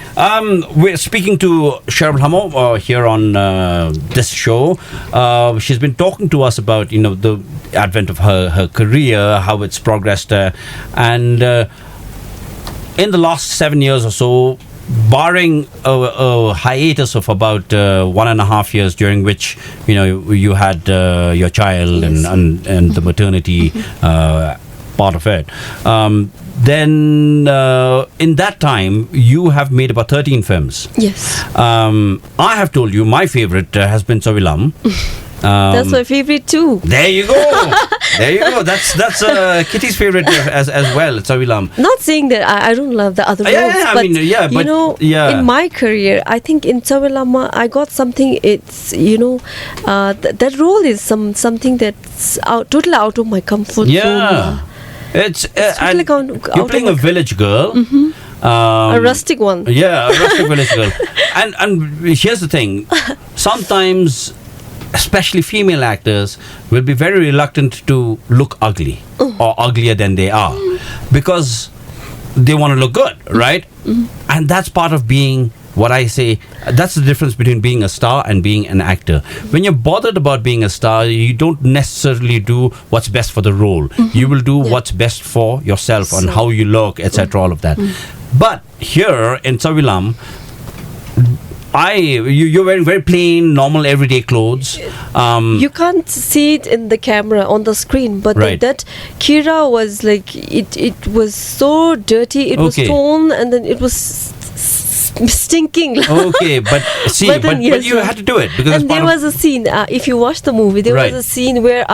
A: We're speaking to Sherab Lhamo here on this show. She's been talking to us about, the advent of her career, how it's progressed, and in the last 7 years or so, barring a hiatus of about 1.5 years, during which you had your child,
B: yes,
A: and the maternity part of it, then in that time you have made about 13 films.
B: Yes.
A: I have told you my favorite has been Savilam.
B: That's my favorite too.
A: There you go. That's Kitty's favorite as well. Savilam.
B: Not saying that I don't love the other roles, in my career, I think in Savilama I got something. It's that role is something that's totally out of my comfort zone.
A: Yeah, it's totally you're playing a village girl.
B: A rustic one.
A: Yeah, a rustic village girl. And here's the thing. Sometimes, especially female actors, will be very reluctant to look ugly or uglier than they are, because they want to look good, right? And that's part of being, what I say, that's the difference between being a star and being an actor. When you're bothered about being a star, you don't necessarily do what's best for the role. You will do what's best for yourself and how you look, etc., all of that. But here in Savilam, you're wearing very plain, normal, everyday clothes.
B: You can't see it in the camera on the screen, but
A: Right.
B: that Kira was like, it was so dirty. It was
A: Okay.
B: torn, and then it was stinking.
A: Okay, but see, but you had to do it because
B: and there was a scene. If you watch the movie, there
A: Right.
B: was a scene where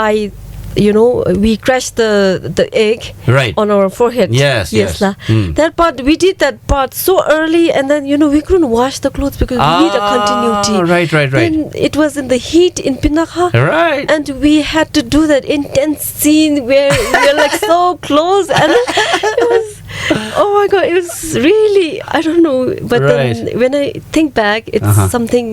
B: we crashed the egg
A: Right.
B: on our forehead.
A: Yes.
B: lah. That part, we did that part so early, and then we couldn't wash the clothes because we need a continuity.
A: Right.
B: Then it was in the heat in Pinaka.
A: Right.
B: And we had to do that intense scene where we were like so close, and it was, oh my god, it was really, I don't know, but then when I think back, it's something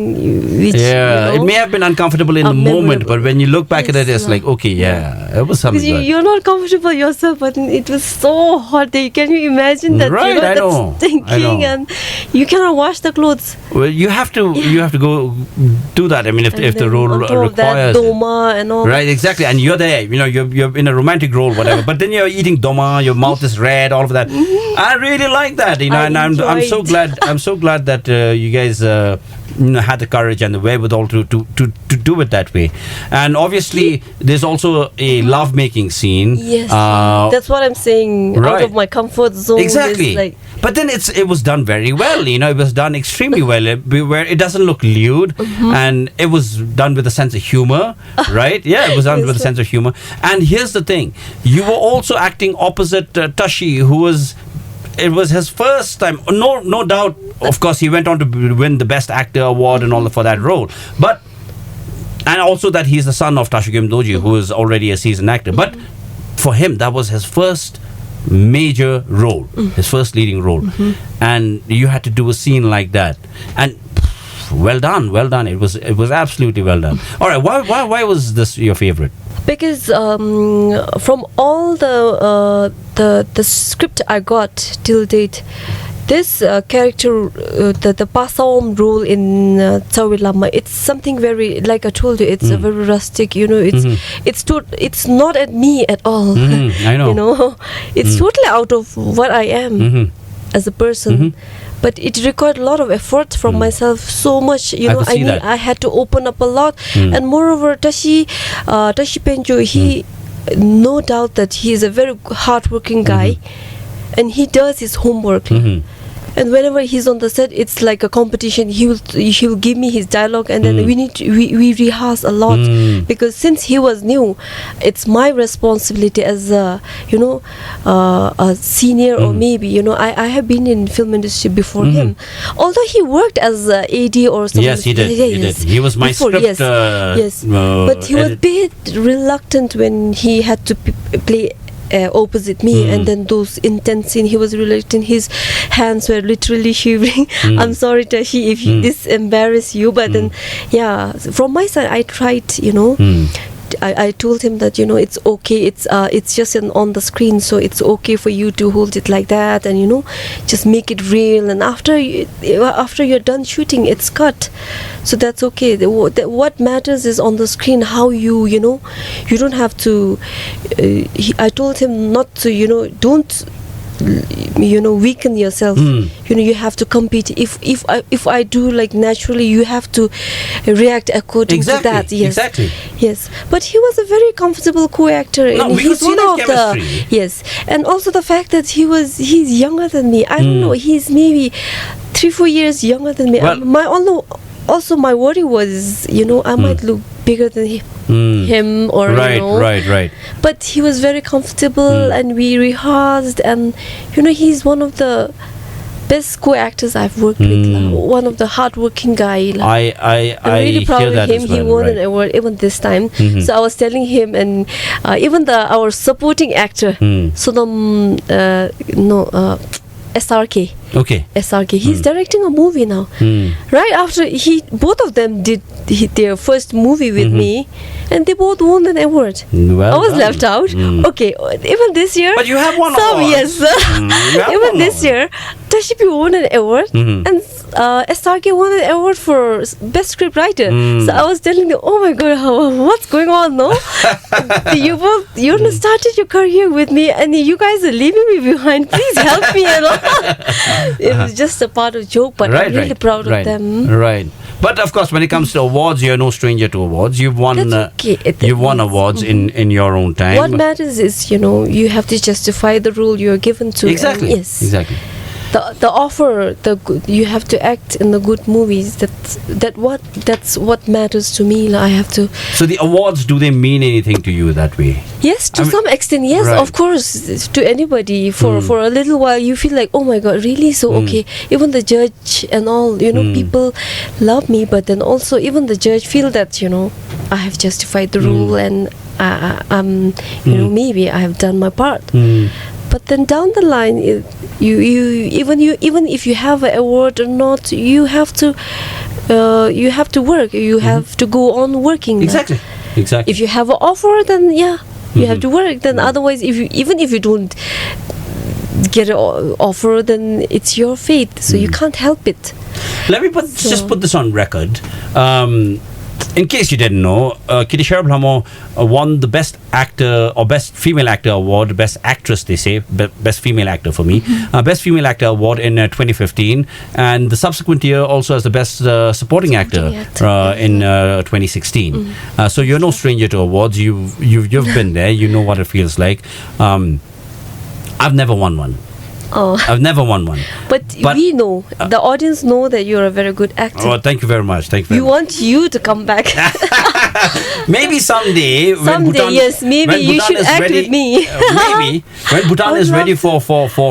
B: which
A: it may have been uncomfortable in the moment, but when you look back at it, it's like, okay, it was something good.
B: You're not comfortable yourself, but it was so hot. Can you imagine that?
A: Right, I know.
B: That's stinking, and you cannot wash the clothes.
A: Well, you have to go do that. I mean, if the role
B: on top of
A: requires
B: that, doma and all.
A: Right, exactly. And you're there. You're in a romantic role, whatever. But then you're eating doma. Your mouth is red. All of that. I really like that, you know, and I'm so glad. I'm so glad that you guys had the courage and the wherewithal to do it that way. And obviously, there's also a love-making scene.
B: Yes, that's what I'm saying. Out of my comfort zone.
A: Exactly. But then it was done very well. You know, it was done extremely well. Where it doesn't look lewd, and it was done with a sense of humor, right? Yeah, it was done with a sense of humor. And here's the thing: you were also acting opposite Tashi, who was. It was his first time. No doubt. Of course, he went on to win the Best Actor award and all for that role. But and also that he's the son of Tashi Doji, who is already a seasoned actor. But for him, that was his first major role, his first leading role, and you had to do a scene like that. And well done. It was absolutely well done. All right, why was this your favorite?
B: Because from all the script I got till date, this character, the Pasawam role in Sherab Lhamo, it's something very, like I told you, it's a very rustic. You know, it's not at me at all.
A: I know.
B: You know, it's totally out of what I am as a person. But it required a lot of effort from myself, so much, you know. I had to open up a lot, and moreover, Tashi Penjo, he, no doubt that he is a very hardworking guy, and he does his homework. And whenever he's on the set, it's like a competition. He'll give me his dialogue, and then we rehearse a lot, because since he was new, it's my responsibility as a senior, or maybe, you know, I have been in film industry before him, although he worked as a AD or something.
A: Yes, he did. He did. He was my script.
B: Yes. But he was a bit reluctant when he had to play opposite me, and then those intense scenes, he was reluctant. His hands were literally shivering. I'm sorry, Tashi, if this embarrassed you, but then from my side, I tried, you know. I told him that, you know, it's okay, it's just on the screen, so it's okay for you to hold it like that, and, you know, just make it real, and after you're done shooting, it's cut, so that's okay. What matters is on the screen how you know, you don't have to I told him not to, you know, don't, you know, weaken yourself. You know, you have to compete. If I do like naturally, you have to react according to that. Yes,
A: exactly.
B: Yes, but he was a very comfortable co-actor.
A: No, we could see that chemistry.
B: Yes, and also the fact that he's younger than me. I don't know. He's maybe 3-4 years younger than me.
A: Well,
B: also my worry was, you know, I might look bigger than him, or
A: right,
B: you know.
A: Right.
B: But he was very comfortable, and we rehearsed, and, you know, he's one of the best co-actors I've worked with. One of the hardworking guy.
A: I'm
B: really proud of him. He won an award even this time. So I was telling him, and even our supporting actor, Sonam, SRK.
A: Okay.
B: SRK. He's directing a movie now. Right after both of them did their first movie with me, and they both won an award.
A: Well
B: I was
A: done.
B: left out. Okay, even this year.
A: But you have won
B: some,
A: award.
B: yes. Even this year, Tashipi won an award, and SRK won an award for best script writer. So I was telling them, oh my god, what's going on? No, you started your career with me, and you guys are leaving me behind. Please help me. You know? It was just a part of joke, but I'm really proud of them.
A: Right. But of course, when it comes to awards, you're no stranger to awards. You've won. You've won awards in your own time.
B: What matters is, you know, you have to justify the role you're given to.
A: Exactly.
B: Yes.
A: Exactly.
B: The offer, you have to act in the good movies. That's what matters to me. I have to.
A: So the awards, do they mean anything to you that way?
B: Yes, to some extent. Yes,
A: right.
B: Of course. To anybody, for a little while, you feel like, oh my god, really? So okay, even the judge and all, you know, people love me, but then also even the judge feel that, you know, I have justified the role, and you know, maybe I have done my part. But then down the line, even if you have an award or not, you have to work. You have to go on working.
A: Exactly.
B: If you have an offer, then you have to work. Then otherwise, even if you don't get an offer, then it's your fate. So you can't help it.
A: Let me just put this on record. in case you didn't know, Kitty Sherab Lhamo won the Best Actor or Best Female Actor Award, Best Actress, they say, Best Female Actor for me, Best Female Actor Award in 2015, and the subsequent year also as the Best Supporting Actor in 2016. So you're no stranger to awards. You've been there. You know what it feels like. I've never won one.
B: Oh.
A: I've never won one.
B: But we know, the audience know that you're a very good actor.
A: Oh, thank you very much. Thank you very
B: We
A: much.
B: want you to come back.
A: Maybe someday.
B: Someday, yes. Maybe
A: when
B: you
A: Bhutan
B: should
A: is
B: act
A: ready,
B: with me.
A: Maybe when Bhutan is ready for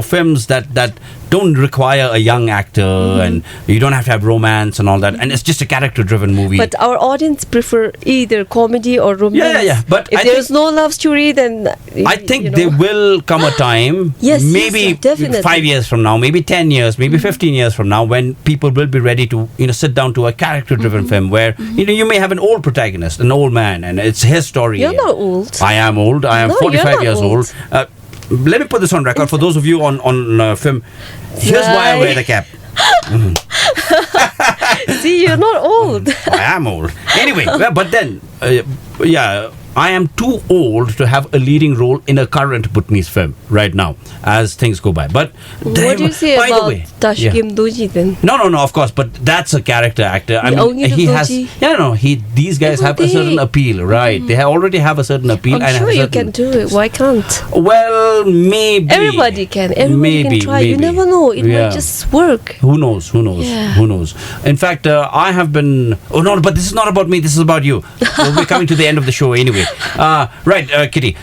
A: films that don't require a young actor and you don't have to have romance and all that, and it's just a character-driven movie.
B: But our audience prefer either comedy or romance.
A: Yeah. But
B: if there's no love story, then
A: I think there will come a time,
B: Yes,
A: maybe
B: definitely.
A: 5 years from now, maybe 10 years, maybe 15 years from now, when people will be ready to sit down to a character-driven film where you may have an old protagonist, an old man, and it's his story.
B: You're not old.
A: I am old. I am
B: No, you're
A: 45
B: not
A: years
B: old.
A: old. Let me put this on record for those of you on film. Here's why I wear the cap.
B: See, you're not old.
A: I am old. Anyway, but then, I am too old to have a leading role in a current Bhutanese film right now, as things go by. But
B: What do you say
A: by the
B: about
A: way,
B: Tashkim Doji then?
A: No, of course, but that's a character actor. I mean,
B: Only the
A: he has.
B: Doji?
A: These guys have a certain appeal, right? They already have a certain appeal.
B: I'm
A: and
B: sure
A: have a
B: you
A: certain-
B: can do it. Why can't?
A: Well, maybe
B: Everybody can. Everybody can try. You never know. It might just work.
A: Who knows?
B: Yeah.
A: Who knows? In fact, I have been. Oh no, but this is not about me. This is about you. We're coming to the end of the show anyway. Right, Kitty.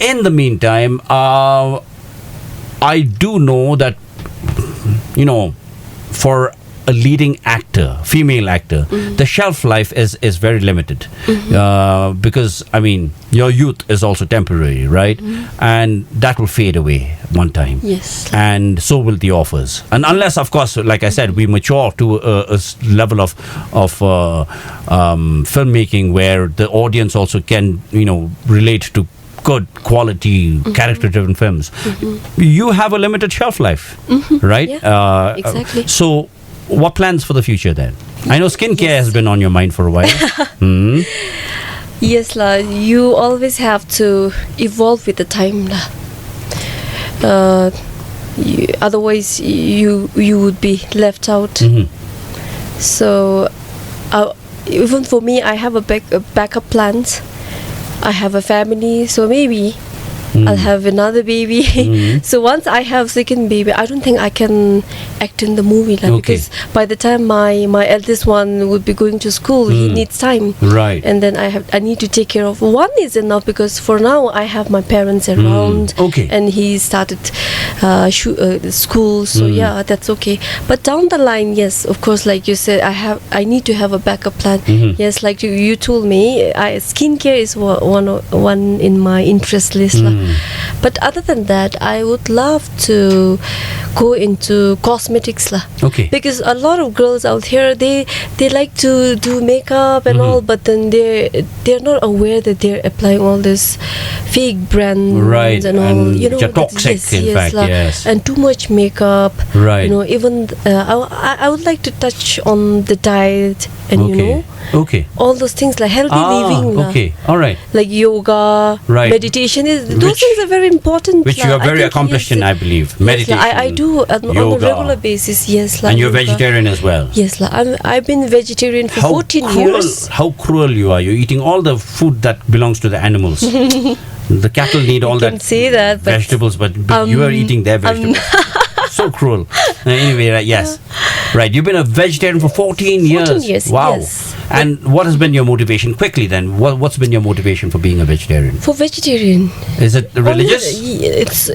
A: In the meantime, I do know that for a leading actor, female actor, the shelf life is very limited because your youth is also temporary, right? And that will fade away one time.
B: Yes.
A: And so will the offers. And unless, of course, like I said, we mature to a level of filmmaking where the audience also can relate to good quality character-driven films. You have a limited shelf life, right?
B: Yeah, exactly.
A: So what plans for the future then? I know skincare has been on your mind for a while.
B: Yes, la. You always have to evolve with the time, la. Otherwise, you would be left out. So, even for me, I have a backup plans. I have a family, so maybe I'll have another baby. So once I have second baby, I don't think I can act in the movie because by the time my eldest one would be going to school, he needs time.
A: Right.
B: And then I need to take care of one is enough because for now I have my parents around. And he started school, so yeah, that's okay. But down the line, yes, of course, like you said, I need to have a backup plan. Yes, like you told me, skincare is one in my interest list. But other than that, I would love to go into cosmetics because a lot of girls out here they like to do makeup and all, but then they're not aware that they're applying all this fake brands and all,
A: which are toxic, in fact, yes,
B: and too much makeup,
A: right?
B: Even I would like to touch on the diet and all those things like healthy living,
A: all right,
B: like yoga, meditation. Those things are very important.
A: Which you are very accomplished in, I believe. Meditation.
B: Yes, I do on a regular basis. Yes,
A: and you're vegetarian as well.
B: Yes, I've been vegetarian for 14 years.
A: How cruel you are! You're eating all the food that belongs to the animals. The cattle need all that.
B: Say that, but
A: vegetables, but you are eating their vegetables. So cruel. Anyway, yes. Right, you've been a vegetarian for 14 years.
B: 14 years,
A: wow.
B: yes.
A: And what has been your motivation? Quickly then, what's been your motivation for being a vegetarian?
B: For vegetarian?
A: Is it religious?
B: It's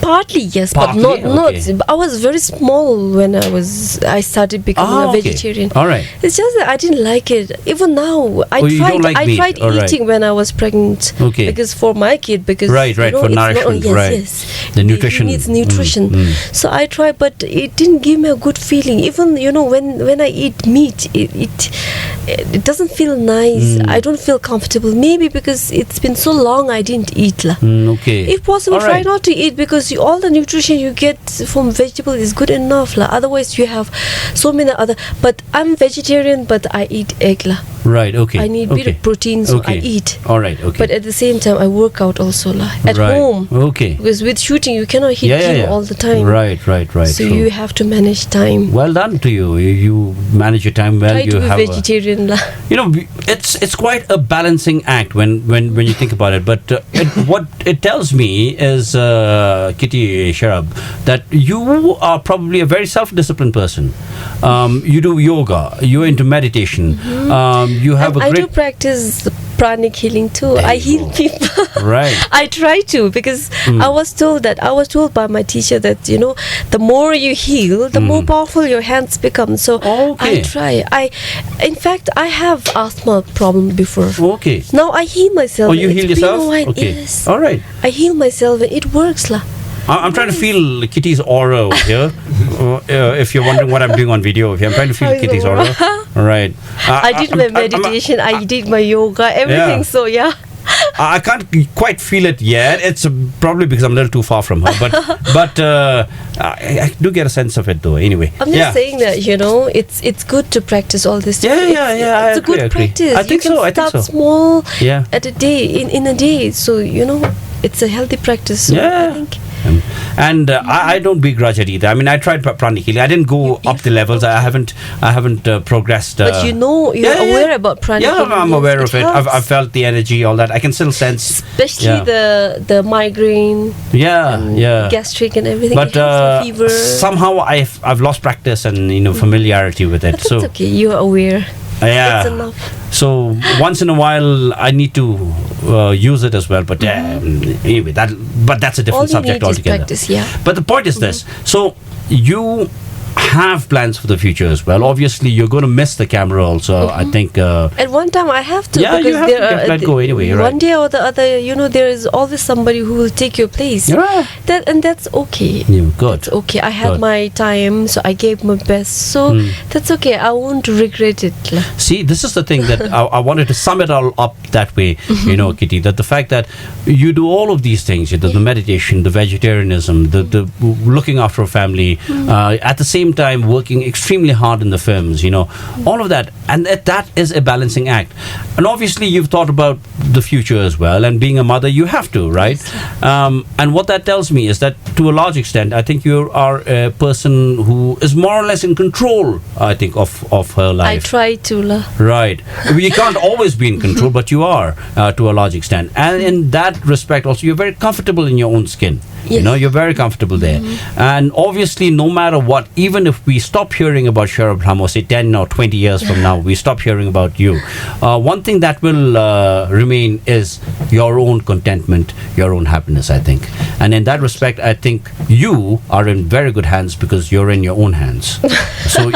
B: partly, yes,
A: partly?
B: But not. I was very small when I started becoming a vegetarian.
A: All right.
B: It's just that I didn't like it. Even now, I tried eating when I was pregnant. Because for my kid, because
A: right, for nourishment,
B: yes.
A: The nutrition.
B: He needs nutrition. So I tried, but it didn't give me a good feeling. Even when I eat meat, it doesn't feel nice. I don't feel comfortable. Maybe because it's been so long I didn't eat. If possible, try not to eat because all the nutrition you get from vegetable is good enough. Otherwise, you have so many other. But I'm vegetarian, but I eat egg.
A: Right. Okay.
B: I need bit of protein, so I eat.
A: All right. Okay.
B: But at the same time, I work out also at home.
A: Okay.
B: Because with shooting, you cannot hit gym all the time.
A: Right.
B: So you have to manage time.
A: Well done to you. You manage your time well.
B: Try to be vegetarian lah.
A: It's quite a balancing act when you think about it. But what it tells me is, Kitty Sherab, that you are probably a very self-disciplined person. You do yoga. You're into meditation. You have
B: I do practice pranic healing too. I heal people.
A: Right.
B: I try to, because I was told by my teacher that the more you heal, the more powerful your hands become. So I try. In fact, I have asthma problem before.
A: Okay.
B: Now I heal myself.
A: Oh, you heal yourself?
B: Okay. Yes.
A: All right.
B: I heal myself and it works lah.
A: I'm trying to feel Kitty's aura over here. If you're wondering what I'm doing on video, I'm trying to feel Kitty's aura. All right.
B: I did my meditation. I did my yoga. Everything.
A: Yeah.
B: So yeah.
A: I can't quite feel it yet. It's probably because I'm a little too far from her. But I do get a sense of it though. Anyway,
B: I'm just saying that it's good to practice all this.
A: Yeah.
B: It's a good practice.
A: I think
B: you can start small at a day in a day. So it's a healthy practice. So I think.
A: And I don't begrudge it either. I mean, I tried pranic healing. I didn't go up the levels. I haven't progressed.
B: But you're aware about pranic healing.
A: Yeah, I'm aware of it. I've felt the energy, all that. I can still sense,
B: especially the migraine. Gastric and everything.
A: But
B: fever.
A: Somehow I've lost practice and familiarity with it.
B: But so it's okay. You're aware.
A: Yeah.
B: That's enough.
A: So once in a while, I need to use it as well. But anyway, that's a different subject altogether.
B: Practice, yeah.
A: But the point is this: so you have plans for the future as well. Obviously, you're going to miss the camera also. I think.
B: At one time, I have to.
A: Yeah,
B: because
A: you have to let go anyway.
B: One day or the other, there is always somebody who will take your place.
A: Yeah.
B: That's okay.
A: Yeah, good.
B: That's okay. I had my time, so I gave my best. So that's okay. I won't regret it.
A: See, this is the thing that I wanted to sum it all up that way. Kitty, that the fact that you do all of these things, the meditation, the vegetarianism, the looking after a family, at the same time working extremely hard in the films, all of that, and that is a balancing act. And obviously you've thought about the future as well, and being a mother you have to, right? And what that tells me is that to a large extent I think you are a person who is more or less in control, I think, of her life.
B: I try to
A: right. You can't always be in control, but you are to a large extent, and in that respect also you're very comfortable in your own skin. You're very comfortable there. And obviously, no matter what, even if we stop hearing about Sherab Lhamo, say 10 or 20 years from now, we stop hearing about you, one thing that will remain is your own contentment, your own happiness, I think. And in that respect, I think you are in very good hands because you're in your own hands. So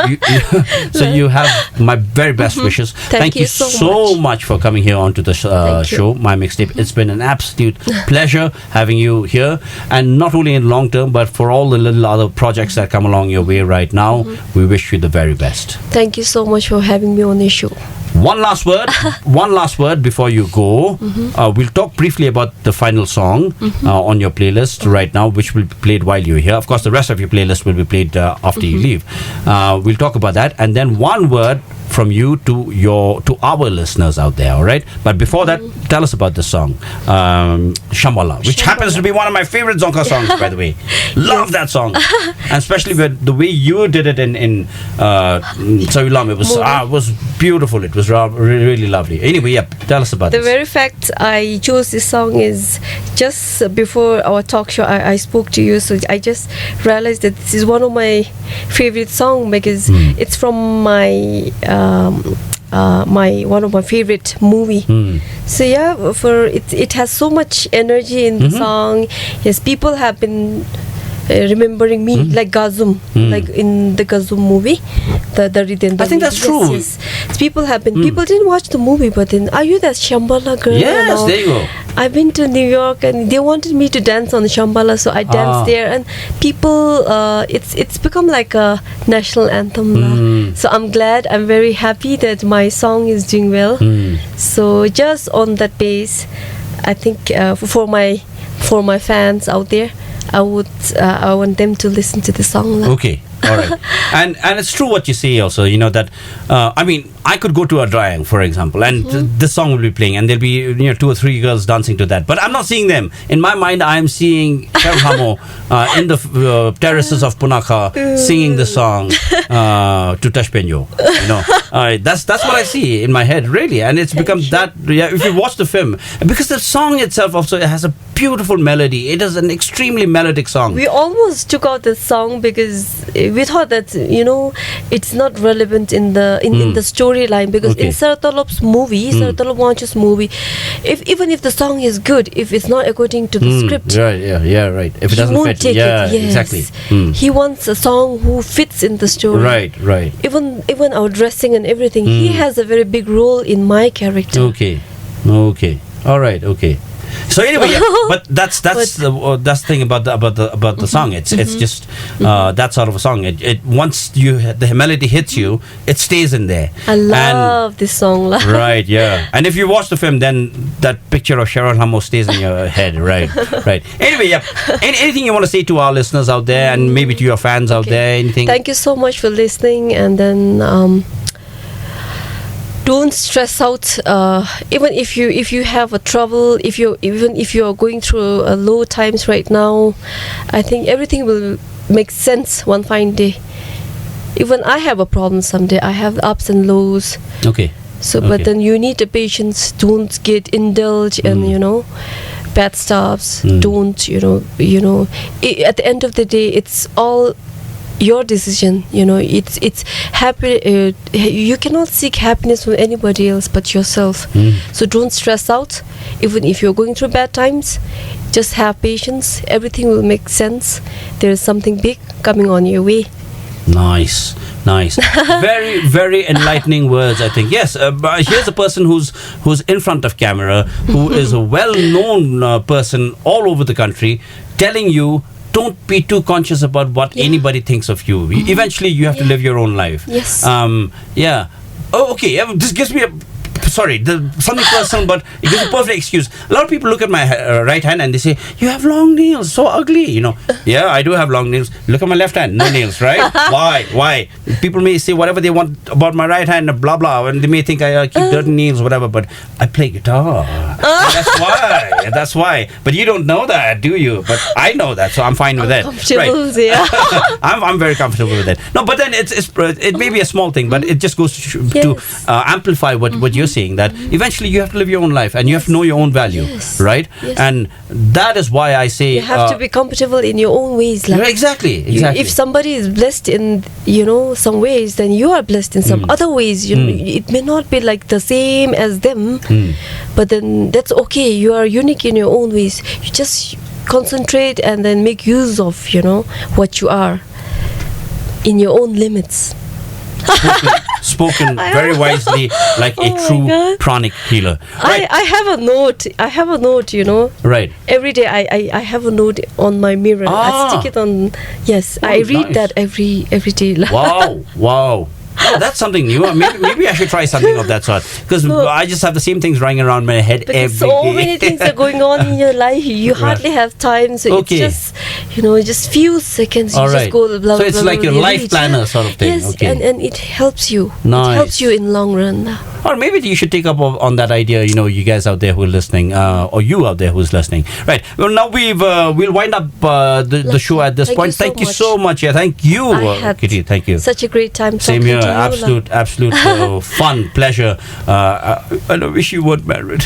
A: you have my very best wishes.
B: Thank you
A: so much for coming here onto the show, My Mixtape. It's been an absolute pleasure having you here. And not only in long term, but for all the little other projects that come along your way right now, we wish you the very best.
B: Thank you so much for having me on the show.
A: One last word before you go. We'll talk briefly about the final song on your playlist right now, which will be played while you're here. Of course, the rest of your playlist will be played after you leave. We'll talk about that, and then one word from you to our listeners out there, all right? But before that, tell us about the song, Shambhala, which happens to be one of my favorite Zonka songs, by the way. Love that song, and especially with the way you did it in Sayulam. It was beautiful. It was really lovely. Anyway, tell us about
B: the
A: this.
B: very fact I chose this song is just before our talk show. I spoke to you, so I just realized that this is one of my favorite songs because it's from my one of my favorite movie. So it has so much energy in the song. Yes, people have been remembering me like Gazum, like in the Gazum movie, the rhythm.
A: I think that's true.
B: Yes. So people have been. People didn't watch the movie, but then are you that Shambhala girl?
A: Yes, there you go.
B: I've been to New York and they wanted me to dance on Shambhala, so I danced there, and people, it's become like a national anthem. So I'm glad, I'm very happy that my song is doing well. So just on that base, I think for my fans out there, I want them to listen to the song.
A: Okay. All right. And it's true what you say also, that, I mean, I could go to a drying, for example, and this song will be playing, and there'll be, 2 or 3 girls dancing to that. But I'm not seeing them. In my mind, I'm seeing Sherab Lhamo in the terraces of Punakha singing the song to Tashpenjo. That's what I see in my head, really. And it's become that, if you watch the film, because the song itself also has a beautiful melody. It is an extremely melodic song.
B: We almost took out this song because we thought that it's not relevant in the storyline, because in Saratalop's movie, Saratalop Wanchu's movie, even if the song is good, if it's not according to the script,
A: right. If it doesn't fit,
B: take it. Yes.
A: Exactly.
B: He wants a song who fits in the story.
A: Right.
B: Even our dressing and everything, he has a very big role in my character.
A: Okay. All right. Okay. So anyway, but that's the thing about the song. It's just that sort of a song. It once the melody hits you, it stays in there.
B: I love this song.
A: Right, yeah. And if you watch the film, then that picture of Sherab Lhamo stays in your head. Right. Anyway, yeah. Anything you want to say to our listeners out there, and maybe to your fans out there? Anything?
B: Thank you so much for listening, and then. Don't stress out. Even if you have a trouble, if you are going through low times right now, I think everything will make sense one fine day. Even I have a problem someday. I have ups and lows.
A: Okay.
B: So, but then you need the patience. Don't get indulged and bad stuffs. Don't at the end of the day, it's all your decision. It's happy. You cannot seek happiness from anybody else but yourself. So don't stress out. Even if you're going through bad times, just have patience. Everything will make sense. There is something big coming on your way.
A: Nice. Very, very enlightening words, I think. Yes, here's a person who's in front of camera, who is a well-known person all over the country, telling you, don't be too conscious about what anybody thinks of you. Eventually, you have to live your own life.
B: Yes.
A: Yeah. Oh, okay. This gives me something personal, but it gives a perfect excuse. A lot of people look at my right hand and they say, you have long nails, so ugly. Yeah, I do have long nails. Look at my left hand, no nails, right? Why? People may say whatever they want about my right hand, blah blah, and they may think I keep dirty nails, whatever, but I play guitar. That's why. But you don't know that, do you? But I know that, so I'm fine with that. Right. I'm very comfortable with that. No, but then it may be a small thing, but it just goes to amplify what you're saying, that eventually you have to live your own life and you have to know your own value, right? Yes. And that is why I say
B: you have to be comfortable in your own ways.
A: Exactly.
B: If somebody is blessed in some ways, then you are blessed in some other ways. It may not be like the same as them, but then that's okay. You are unique in your own ways. You just concentrate and then make use of what you are in your own limits.
A: Spoken very wisely, like a true pranic healer. Right.
B: I have a note.
A: Right.
B: Every day I have a note on my mirror. I stick it on. Yes, I read that every day.
A: Wow. Oh, that's something new. Maybe I should try something of that sort, because I just have the same things running around my head every day.
B: So many things are going on in your life. You hardly have time, so it's just just few seconds. You just go blah,
A: so it's
B: blah,
A: like
B: blah,
A: your life planner sort of thing.
B: Yes, and it helps you.
A: Nice.
B: It helps you in long run.
A: Or maybe you should take up on that idea. You guys out there who are listening, or you out there who's listening. Right. Well, now we'll wind up the show at this point. Thank you so much. Yeah, thank you, Kitty. Thank you.
B: Such a great time.
A: Same here. Absolute fun, pleasure. I wish you weren't married.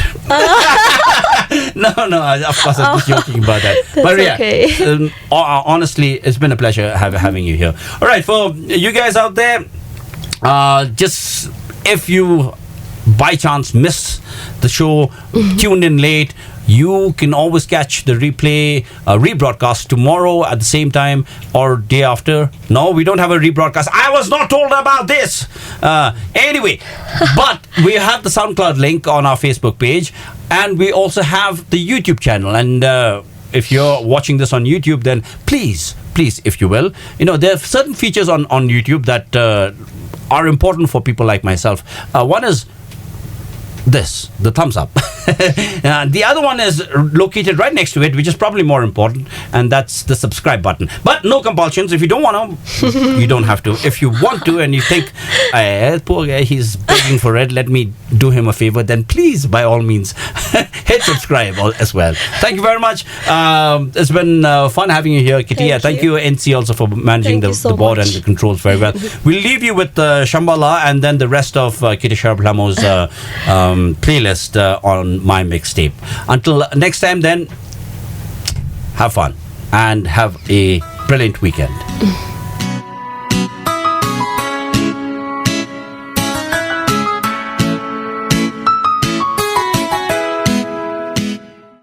A: No, of course I'm just joking about that. But yeah,
B: okay.
A: Honestly, it's been a pleasure having you here. All right, for you guys out there, just if you by chance missed the show, tuned in late, you can always catch the replay, rebroadcast tomorrow at the same time or day after. No, we don't have a rebroadcast. I was not told about this. Anyway, but we have the SoundCloud link on our Facebook page, and we also have the YouTube channel. And if you're watching this on YouTube, then please, if you will, there are certain features on YouTube that are important for people like myself. One is the thumbs up. The other one is located right next to it, which is probably more important, and that's the subscribe button. But no compulsions. If you don't want to, you don't have to. If you want to and you think, poor guy, he's begging for it, let me do him a favor, then please, by all means, hit subscribe as well. Thank you very much. It's been fun having you here, Kitty. Thank you, NC, also for managing the board and the controls very well. We'll leave you with Shambhala and then the rest of Kitty Sherab Lhamo's playlist on my mixtape. Until next time, then, have fun and have a brilliant weekend.